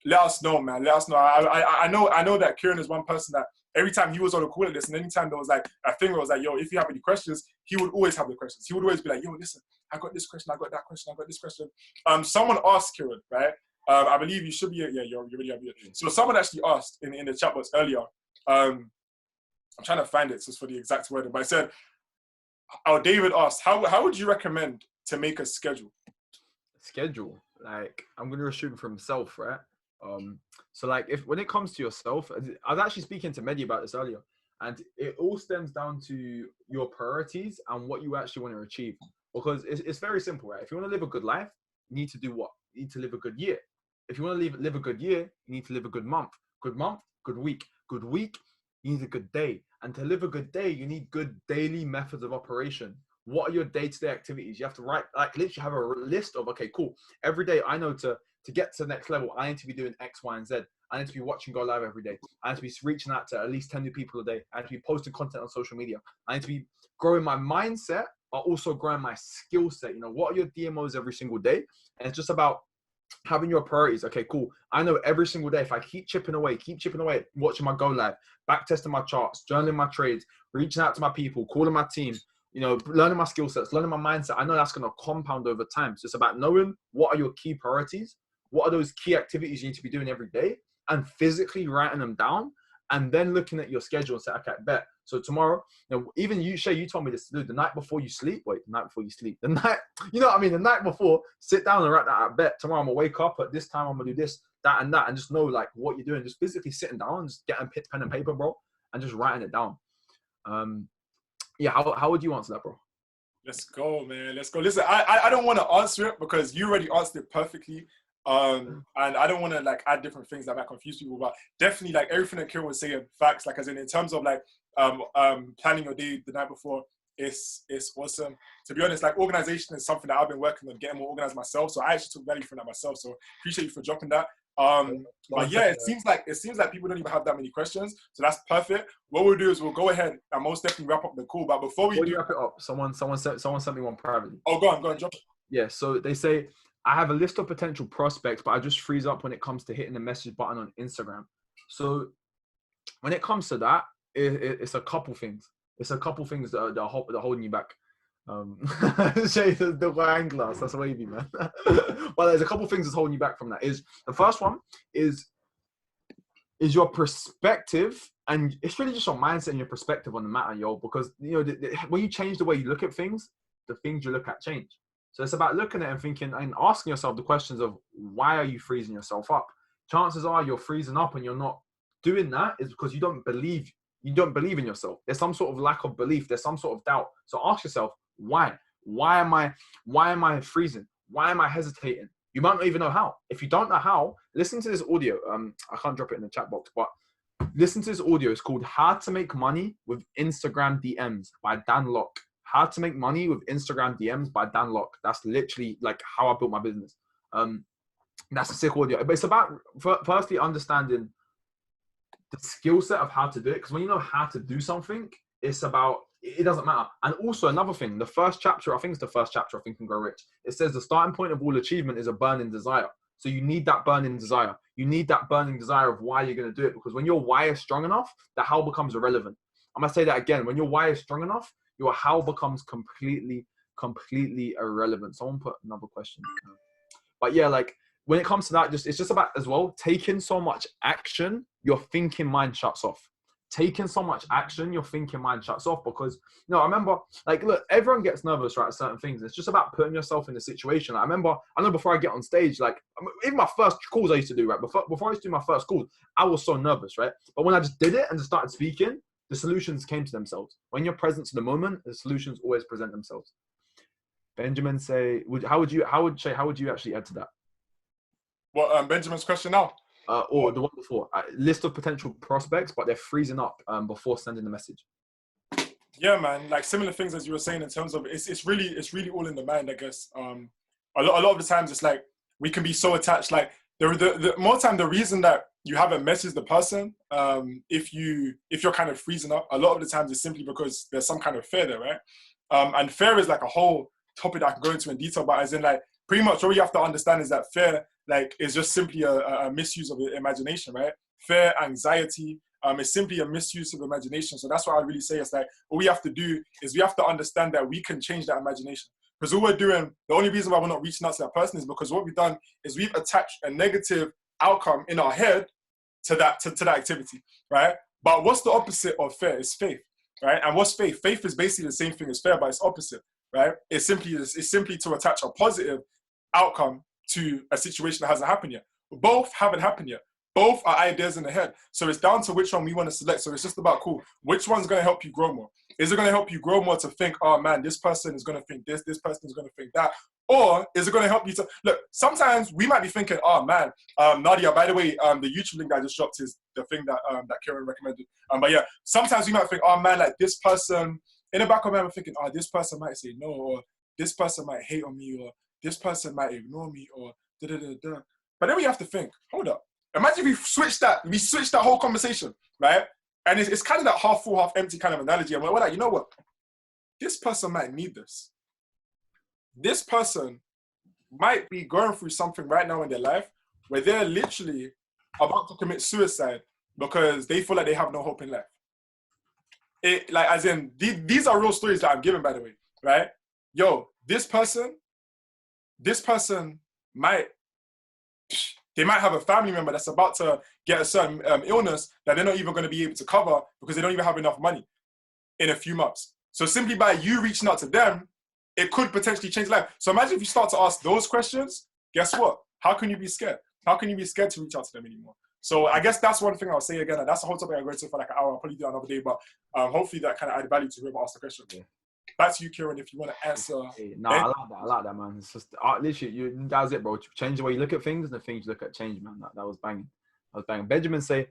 let us know, man. Let us know. I know that Kieran is one person that every time he was on a call like this, and anytime there was like a thing where it was like, yo, if you have any questions, he would always have the questions. He would always be like, yo, listen, I got this question, I got that question, I got this question. Someone asked Kieran, right? I believe you should be, yeah, you're really here. So someone actually asked in the chat box earlier, I'm trying to find it just for the exact wording, but I said, David asked, how would you recommend to make a schedule?
Schedule, like I'm gonna assume for himself, right? So like when it comes to yourself, I was actually speaking to Mehdi about this earlier, and it all stems down to your priorities and what you actually want to achieve. Because it's very simple, right? If you want to live a good life, you need to do what? You need to live a good year. If you want to live a good year, you need to live a good month. Good month, good week. Good week, you need a good day. And to live a good day, you need good daily methods of operation. What are your day-to-day activities? You have to write, like literally have a list of, okay, cool. Every day I know to get to the next level, I need to be doing X, Y, and Z. I need to be watching Go Live every day. I need to be reaching out to at least 10 new people a day. I need to be posting content on social media. I need to be growing my mindset, but also growing my skill set. You know, what are your DMOs every single day? And it's just about having your priorities. Okay, cool. I know every single day, if I keep chipping away, watching my Go Live, back testing my charts, journaling my trades, reaching out to my people, calling my team, you know, learning my skill sets, learning my mindset, I know that's going to compound over time. So it's about knowing what are your key priorities, what are those key activities you need to be doing every day, and physically writing them down, and then looking at your schedule and say, okay, bet. So tomorrow, you know, even you, Shay, you told me this to do the night before you sleep. Wait, the night before you sleep. The night, you know what I mean? The night before, sit down and write that out. Bet tomorrow I'm gonna wake up at this time. I'm gonna do this, that, and that, and just know like what you're doing. Just physically sitting down, just getting pen and paper, bro, and just writing it down. Yeah, how would you answer that, bro?
Let's go, man. Let's go. Listen, I don't want to answer it because you already answered it perfectly. And I don't want to like add different things that might confuse people, but definitely like everything that Kieran was saying, facts, like as in terms of like planning your day the night before, it's awesome. To be honest, like organization is something that I've been working on getting more organized myself. So I actually took value from that myself. So appreciate you for dropping that. But yeah, it seems like people don't even have that many questions. So that's perfect. What we'll do is we'll go ahead and most definitely wrap up the call. But before we
wrap it up, someone sent me one privately.
Oh, go on, drop it.
Yeah, so they say, I have a list of potential prospects, but I just freeze up when it comes to hitting the message button on Instagram. So when it comes to that, it's a couple things. It's a couple things that are holding you back. The wine glass, that's wavy, man. But there's a couple things that's holding you back from that. The first one is your perspective, and it's really just your mindset and your perspective on the matter, yo. Because you know, when you change the way you look at things, the things you look at change. So it's about looking at it and thinking and asking yourself the questions of why are you freezing yourself up? Chances are you're freezing up and you're not doing that is because you don't believe in yourself. There's some sort of lack of belief. There's some sort of doubt. So ask yourself, why? Why am I freezing? Why am I hesitating? You might not even know how. If you don't know how, listen to this audio. I can't drop it in the chat box, but listen to this audio. It's called How to Make Money with Instagram DMs by Dan Locke. How to Make Money with Instagram DMs by Dan Locke. That's literally like how I built my business. That's a sick audio. But it's about firstly understanding the skill set of how to do it. Because when you know how to do something, it's about, it doesn't matter. And also another thing, the first chapter, I think it's the first chapter of Think and Grow Rich. It says the starting point of all achievement is a burning desire. So you need that burning desire. You need that burning desire of why you're going to do it. Because when your why is strong enough, the how becomes irrelevant. I'm going to say that again. When your why is strong enough, your how becomes completely irrelevant. Someone put another question. But yeah, like when it comes to that, it's just about as well taking so much action, your thinking mind shuts off. Taking so much action, your thinking mind shuts off because I remember, like, look, everyone gets nervous, right? Certain things. It's just about putting yourself in the situation. Like, I know before I get on stage, like even my first calls I used to do, right? Before I used to do my first calls, I was so nervous, right? But when I just did it and just started speaking, the solutions came to themselves. When you're present to the moment, the solutions always present themselves. Benjamin say, how would you actually add to that?
What Benjamin's question now?
Or the one before, list of potential prospects, but they're freezing up before sending the message.
Yeah, man, like similar things as you were saying in terms of it's really all in the mind, I guess. A lot of the times it's like we can be so attached. Like the more time, the reason that you haven't messaged the person, if you're kind of freezing up, a lot of the times it's simply because there's some kind of fear there, right? And fear is like a whole topic that I can go into in detail, but as in like pretty much all you have to understand is that fear like is just simply a misuse of the imagination, right? Fear, anxiety, is simply a misuse of imagination. So that's what I really say. It's like all we have to do is we have to understand that we can change that imagination. Because all we're doing, the only reason why we're not reaching out to that person is because what we've done is we've attached a negative outcome in our head to that activity, right? But what's the opposite of fear? It's faith, right? And what's faith? Faith is basically the same thing as fear, but it's opposite, right? It's simply to attach a positive outcome to a situation that hasn't happened yet. Both haven't happened yet. Both are ideas in the head. So it's down to which one we want to select. So it's just about, cool, which one's going to help you grow more? Is it going to help you grow more to think, oh man, this person is going to think this person is going to think that? Or is it going to help you to, look, sometimes we might be thinking, oh man, Nadia, by the way, the YouTube link that I just dropped is the thing that Kieran recommended. But yeah, sometimes we might think, oh man, like this person, in the back of my mind, I'm thinking, oh, this person might say no, or this person might hate on me, or this person might ignore me, or da-da-da-da. But then we have to think, hold up. Imagine we switched that whole conversation, right? And it's kind of that half full, half empty kind of analogy. And we're like, you know what? This person might need this. This person might be going through something right now in their life where they're literally about to commit suicide because they feel like they have no hope in life. Like, as in, these are real stories that I'm giving, by the way, right? Yo, this person might, they might have a family member that's about to get a certain illness that they're not even going to be able to cover because they don't even have enough money in a few months. So simply by you reaching out to them, it could potentially change life. So imagine if you start to ask those questions, guess what? How can you be scared? How can you be scared to reach out to them anymore? So I guess that's one thing I'll say again. And that's a whole topic I go into for like an hour. I'll probably do another day, but hopefully that kind of add value to whoever asked the question. Yeah. Back to you, Kieran, if you want to answer.
I like that, man. It's just literally, that's it, bro. Change the way you look at things and the things you look at change, man. That was banging. Benjamin say,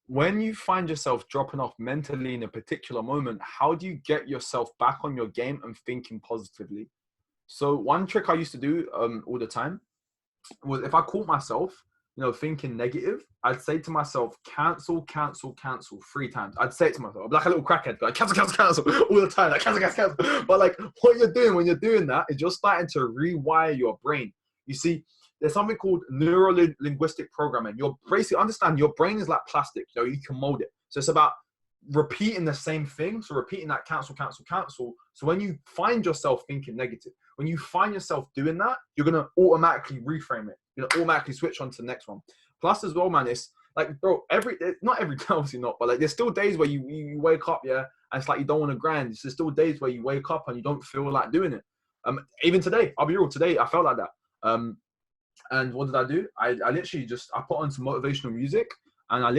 when you find yourself dropping off mentally in a particular moment, how do you get yourself back on your game and thinking positively? So one trick I used to do all the time was if I caught myself, thinking negative, I'd say to myself, cancel 3 times. I'd say it to myself, like a little crackhead, like cancel all the time, like cancel. But like what you're doing when you're doing that is you're starting to rewire your brain. You see, there's something called Neuro Linguistic programming. You're basically understand your brain is like plastic, you can mold it. So it's about repeating the same thing. So repeating that cancel. So when you find yourself thinking negative, when you find yourself doing that, you're going to automatically reframe it. You're going to automatically switch on to the next one. Plus as well, man, it's like, bro, not every day, obviously not, but like there's still days where you wake up, yeah, and it's like you don't want to grind. There's still days where you wake up and you don't feel like doing it. Even today, I'll be real, today I felt like that. And what did I do? I literally I put on some motivational music and I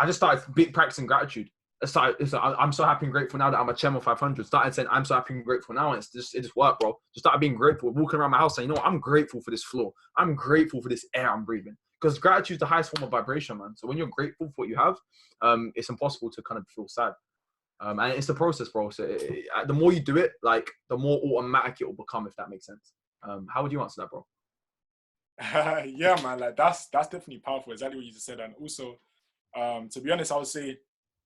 just started practicing gratitude. I'm so happy and grateful now that I'm a Chemo 500. Started saying, I'm so happy and grateful now. And it just worked, bro. Just started being grateful, walking around my house saying, I'm grateful for this floor. I'm grateful for this air I'm breathing. Because gratitude is the highest form of vibration, man. So when you're grateful for what you have, it's impossible to kind of feel sad. And it's the process, bro. So the more you do it, like the more automatic it will become, if that makes sense. How would you answer that, bro?
Yeah, man, like that's definitely powerful. Exactly what you just said. And also, to be honest, I would say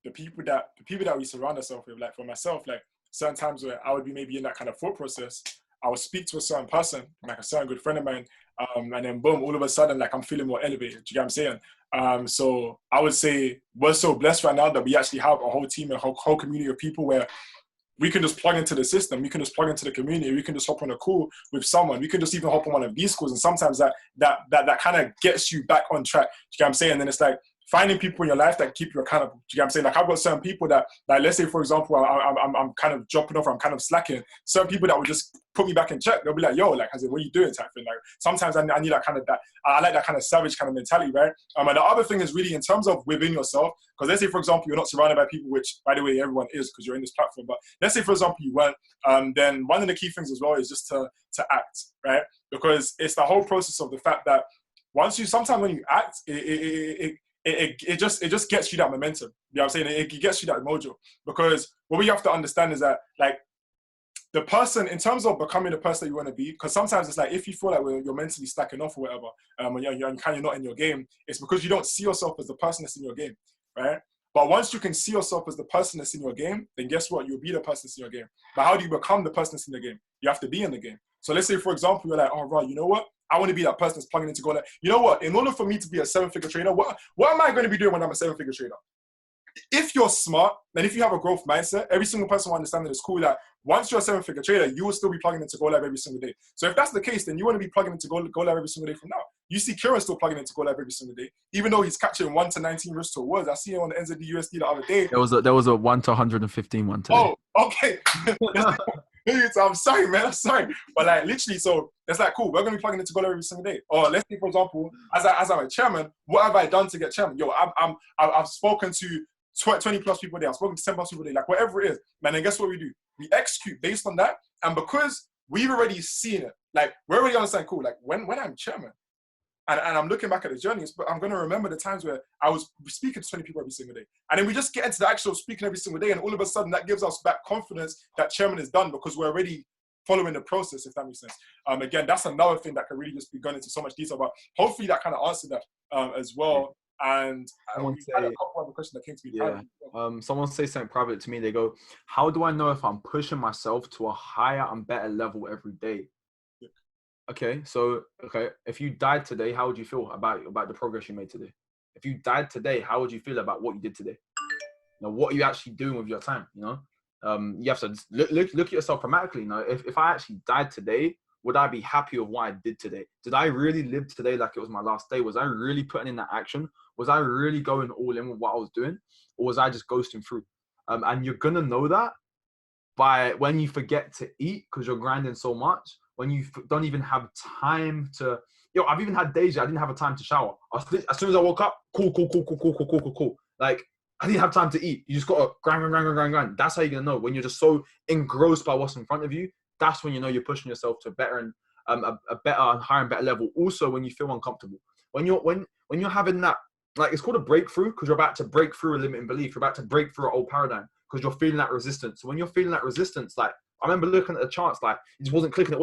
the people that we surround ourselves with, like for myself, like certain times where I would be maybe in that kind of thought process, I would speak to a certain person, like a certain good friend of mine, and then boom, all of a sudden, like I'm feeling more elevated. Do you get what I'm saying? So I would say we're so blessed right now that we actually have a whole team, a whole community of people where we can just plug into the system. We can just plug into the community. We can just hop on a call with someone. We can just even hop on one of these calls. And sometimes that kind of gets you back on track. You know what I'm saying? And then it's like finding people in your life that keep you accountable. You know what I'm saying? Like I've got certain people that, like, let's say, for example, I'm kind of dropping off, or I'm kind of slacking. Certain people that will just put me back in check. They'll be like, yo, like, I said, what are you doing type thing? Like sometimes I need that kind of, I like that kind of savage kind of mentality, right? And the other thing is really in terms of within yourself, because let's say, for example, you're not surrounded by people, which, by the way, everyone is because you're in this platform. But let's say, for example, you weren't, then one of the key things as well is just to act, right? Because it's the whole process of the fact that sometimes when you act, it just gets you that momentum. You know what I'm saying? It gets you that mojo. Because what we have to understand is that, like, the person, in terms of becoming the person that you want to be, because sometimes it's like, if you feel like you're mentally stacking off or whatever, and you're kind of not in your game, it's because you don't see yourself as the person that's in your game, right? But once you can see yourself as the person that's in your game, then guess what? You'll be the person that's in your game. But how do you become the person that's in the game? You have to be in the game. So let's say, for example, you're like, oh, right, you know what? I want to be that person that's plugging into goal. Like, you know what? In order for me to be a 7-figure trader, what am I going to be doing when I'm a 7-figure trader? If you're smart, and if you have a growth mindset, every single person will understand that it's cool that once you're a 7-figure trader, you will still be plugging into Go Live every single day. So if that's the case, then you want to be plugging into Go Live every single day from now. You see Kieran still plugging into Go Live every single day, even though he's catching 1 to 19 risks to awards. I see him on the NZD the other day.
There was a 1 to 115 one today.
Oh, okay. I'm sorry, man. I'm sorry. But like literally, so it's like, cool, we're going to be plugging into Go Live every single day. Or let's say, for example, as I'm a chairman, what have I done to get chairman? Yo, I've spoken to 20 plus people there. I've spoken to 10 plus people there. Like whatever it is, man, and guess what we do? We execute based on that. And because we've already seen it, like we're already understanding, cool, like when I'm chairman and I'm looking back at the journey, but I'm going to remember the times where I was speaking to 20 people every single day. And then we just get into the actual speaking every single day. And all of a sudden that gives us back confidence that chairman is done because we're already following the process, if that makes sense. Again, that's another thing that can really just be gone into so much detail, but hopefully that kind of answered that as well. And had a couple other questions that came to me.
Yeah. Someone say something private to me. They go, how do I know if I'm pushing myself to a higher and better level every day?
Yeah.
Okay, so if you died today, how would you feel about the progress you made today? If you died today, how would you feel about what you did today? You know, what are you actually doing with your time? You know, you have to look at yourself pragmatically. You know, if I actually died today, would I be happy with what I did today? Did I really live today like it was my last day? Was I really putting in that action? Was I really going all in with what I was doing? Or was I just ghosting through? And you're going to know that by when you forget to eat because you're grinding so much, when you don't even have time to... Yo, I've even had days I didn't have a time to shower. As soon as I woke up, cool. Like, I didn't have time to eat. You just got to grind. That's how you're going to know. When you're just so engrossed by what's in front of you, that's when you know you're pushing yourself to a better and a better and higher and better level. Also, when you feel uncomfortable, when you're having that, like, it's called a breakthrough because you're about to break through a limiting belief. You're about to break through an old paradigm because you're feeling that resistance. So when you're feeling that resistance, like, I remember looking at the charts, like, it just wasn't clicking,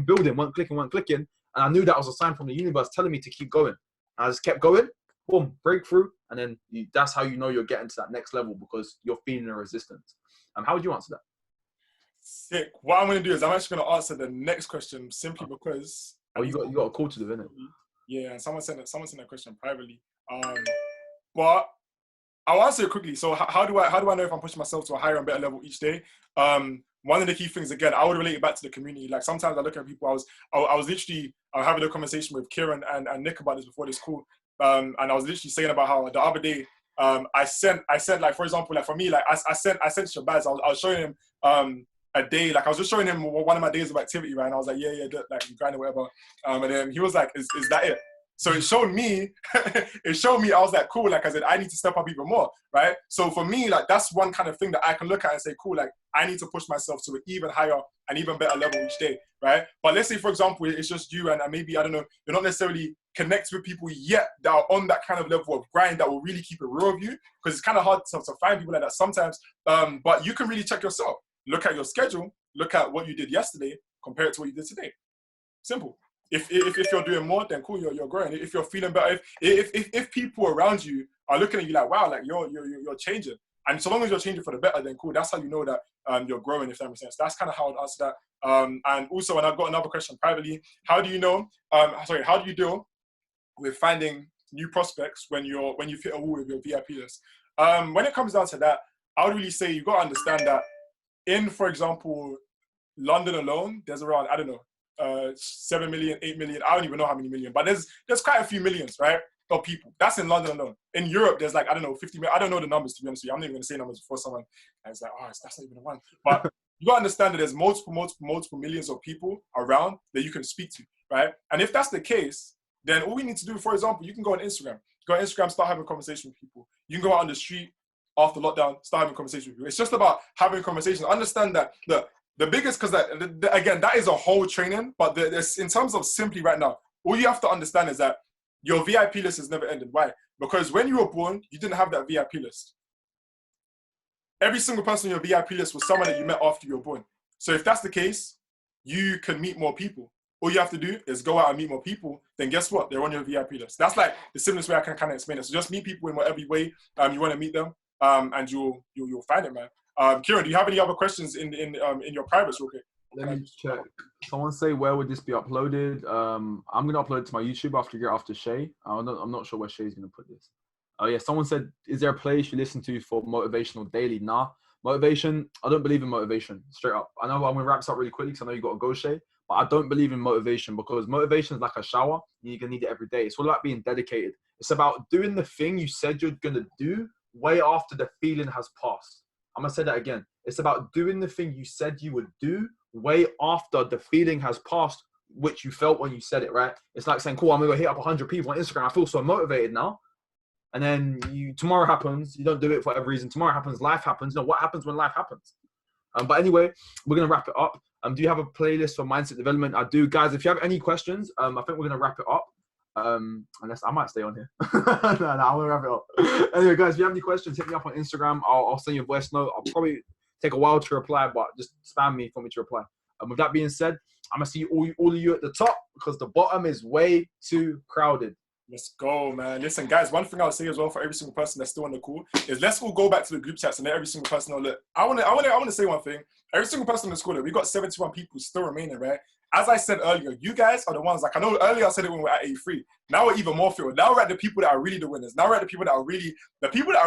building, weren't clicking. And I knew that was a sign from the universe telling me to keep going. And I just kept going, boom, breakthrough. And then that's how you know you're getting to that next level because you're feeling the resistance. How would you answer that?
Sick. What I'm going to do is I'm actually going to answer the next question simply because...
Oh, you got a call to do, innit?
Yeah, and someone sent that question privately. But I'll answer it quickly. So how do I know if I'm pushing myself to a higher and better level each day? One of the key things, again, I would relate it back to the community. Like sometimes I look at people, I was literally having a conversation with Kieran and Nick about this before this call. And I was literally saying about how the other day, I sent like, for example, like for me, like I sent Shabazz, I was showing him a day, like I was just showing him one of my days of activity, right? And I was like, yeah, like grinding, whatever. And then he was like, is that it? So it showed me, I was like, cool, like I said, I need to step up even more, right? So for me, like that's one kind of thing that I can look at and say, cool, like I need to push myself to an even higher and even better level each day, right? But let's say, for example, it's just you and maybe, I don't know, you're not necessarily connected with people yet that are on that kind of level of grind that will really keep it real with you, because it's kind of hard to find people like that sometimes, but you can really check yourself. Look at your schedule, look at what you did yesterday, compare it to what you did today. Simple. If you're doing more, then cool, you're growing. If you're feeling better, if people around you are looking at you like, wow, like you're changing. And so long as you're changing for the better, then cool. That's how you know that you're growing, if that makes sense. That's kind of how I'd answer that. And also, and I've got another question privately, how do you deal with finding new prospects when you've hit a wall with your VIP list? When it comes down to that, I would really say you've got to understand that in, for example, London alone, there's around, I don't know, 7 million, 8 million. I don't even know how many million, but there's quite a few millions, right, of people. That's in London alone. In Europe, there's like, I don't know, 50 million. I don't know the numbers, to be honest with you. I'm not even going to say numbers before someone is like, oh, that's not even the one. But you got to understand that there's multiple millions of people around that you can speak to, right? And if that's the case, then all we need to do, for example, you can go on Instagram. Go on Instagram, start having a conversation with people. You can go out on the street after lockdown, start having a conversation with people. It's just about having a conversation. Understand that the biggest, because again, that is a whole training, but in terms of simply right now, all you have to understand is that your VIP list is never ended. Why? Because when you were born, you didn't have that VIP list. Every single person on your VIP list was someone that you met after you were born. So if that's the case, you can meet more people. All you have to do is go out and meet more people. Then guess what? They're on your VIP list. That's like the simplest way I can kind of explain it. So just meet people in whatever way you want to meet them, and you'll find it, man. Kieran, do you have any other questions in your privates real quick?
Let me check. Someone say, where would this be uploaded? I'm going to upload it to my YouTube after Shai. I'm not sure where Shai's going to put this. Oh, yeah. Someone said, is there a place you listen to for motivational daily? Nah. Motivation, I don't believe in motivation, straight up. I know I'm going to wrap this up really quickly because I know you got to go, Shai. But I don't believe in motivation because motivation is like a shower. You're going to need it every day. It's all about being dedicated. It's about doing the thing you said you're going to do way after the feeling has passed. I'm going to say that again. It's about doing the thing you said you would do way after the feeling has passed, which you felt when you said it, right? It's like saying, cool, I'm going to go hit up 100 people on Instagram. I feel so motivated now. And then tomorrow happens. You don't do it for whatever reason. Tomorrow happens. Life happens. You know, what happens when life happens? But anyway, we're going to wrap it up. Do you have a playlist for mindset development? I do. Guys, if you have any questions, I think we're going to wrap it up. Unless I might stay on here. no, I'm going to wrap it up. Anyway, guys, if you have any questions, hit me up on Instagram. I'll send you a voice note. I'll probably take a while to reply, but just spam me for me to reply. With that being said, I'm going to see all of you at the top because the bottom is way too crowded.
Let's go, man. Listen, guys, one thing I'll say as well for every single person that's still on the call is let's all go back to the group chats and let every single person know. Look, I want to say one thing. Every single person in the school, we got 71 people still remaining, right? As I said earlier, you guys are the ones, like I know earlier I said it when we were at 83. Now we're even more filled. Now we're at the people that are really the winners. Now we're at the people that are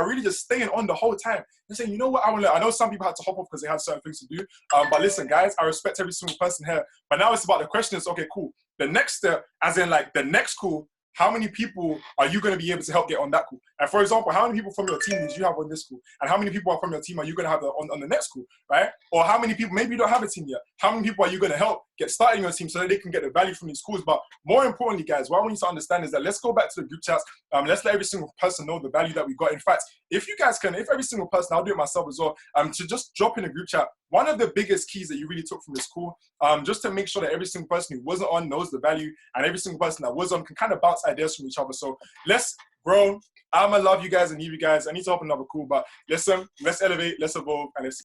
really just staying on the whole time. They're saying, you know what, I know some people had to hop off because they had certain things to do. But listen, guys, I respect every single person here. But now it's about the question is, okay, cool. The next step, as in like the next call, how many people are you going to be able to help get on that call? And for example, how many people from your team did you have on this call? And how many people are from your team are you going to have on the next call, right? Or how many people, maybe you don't have a team yet. How many people are you going to help get started in your team so that they can get the value from these calls? But more importantly, guys, what I want you to understand is that let's go back to the group chats. Let's let every single person know the value that we got. In fact, if you guys can, if every single person, I'll do it myself as well, to just drop in a group chat, one of the biggest keys that you really took from this call, just to make sure that every single person who wasn't on knows the value and every single person that was on can kind of bounce ideas from each other. So let's grow. I'm going to love you guys and leave you guys. I need to open another call, but listen, let's elevate, let's evolve, and let's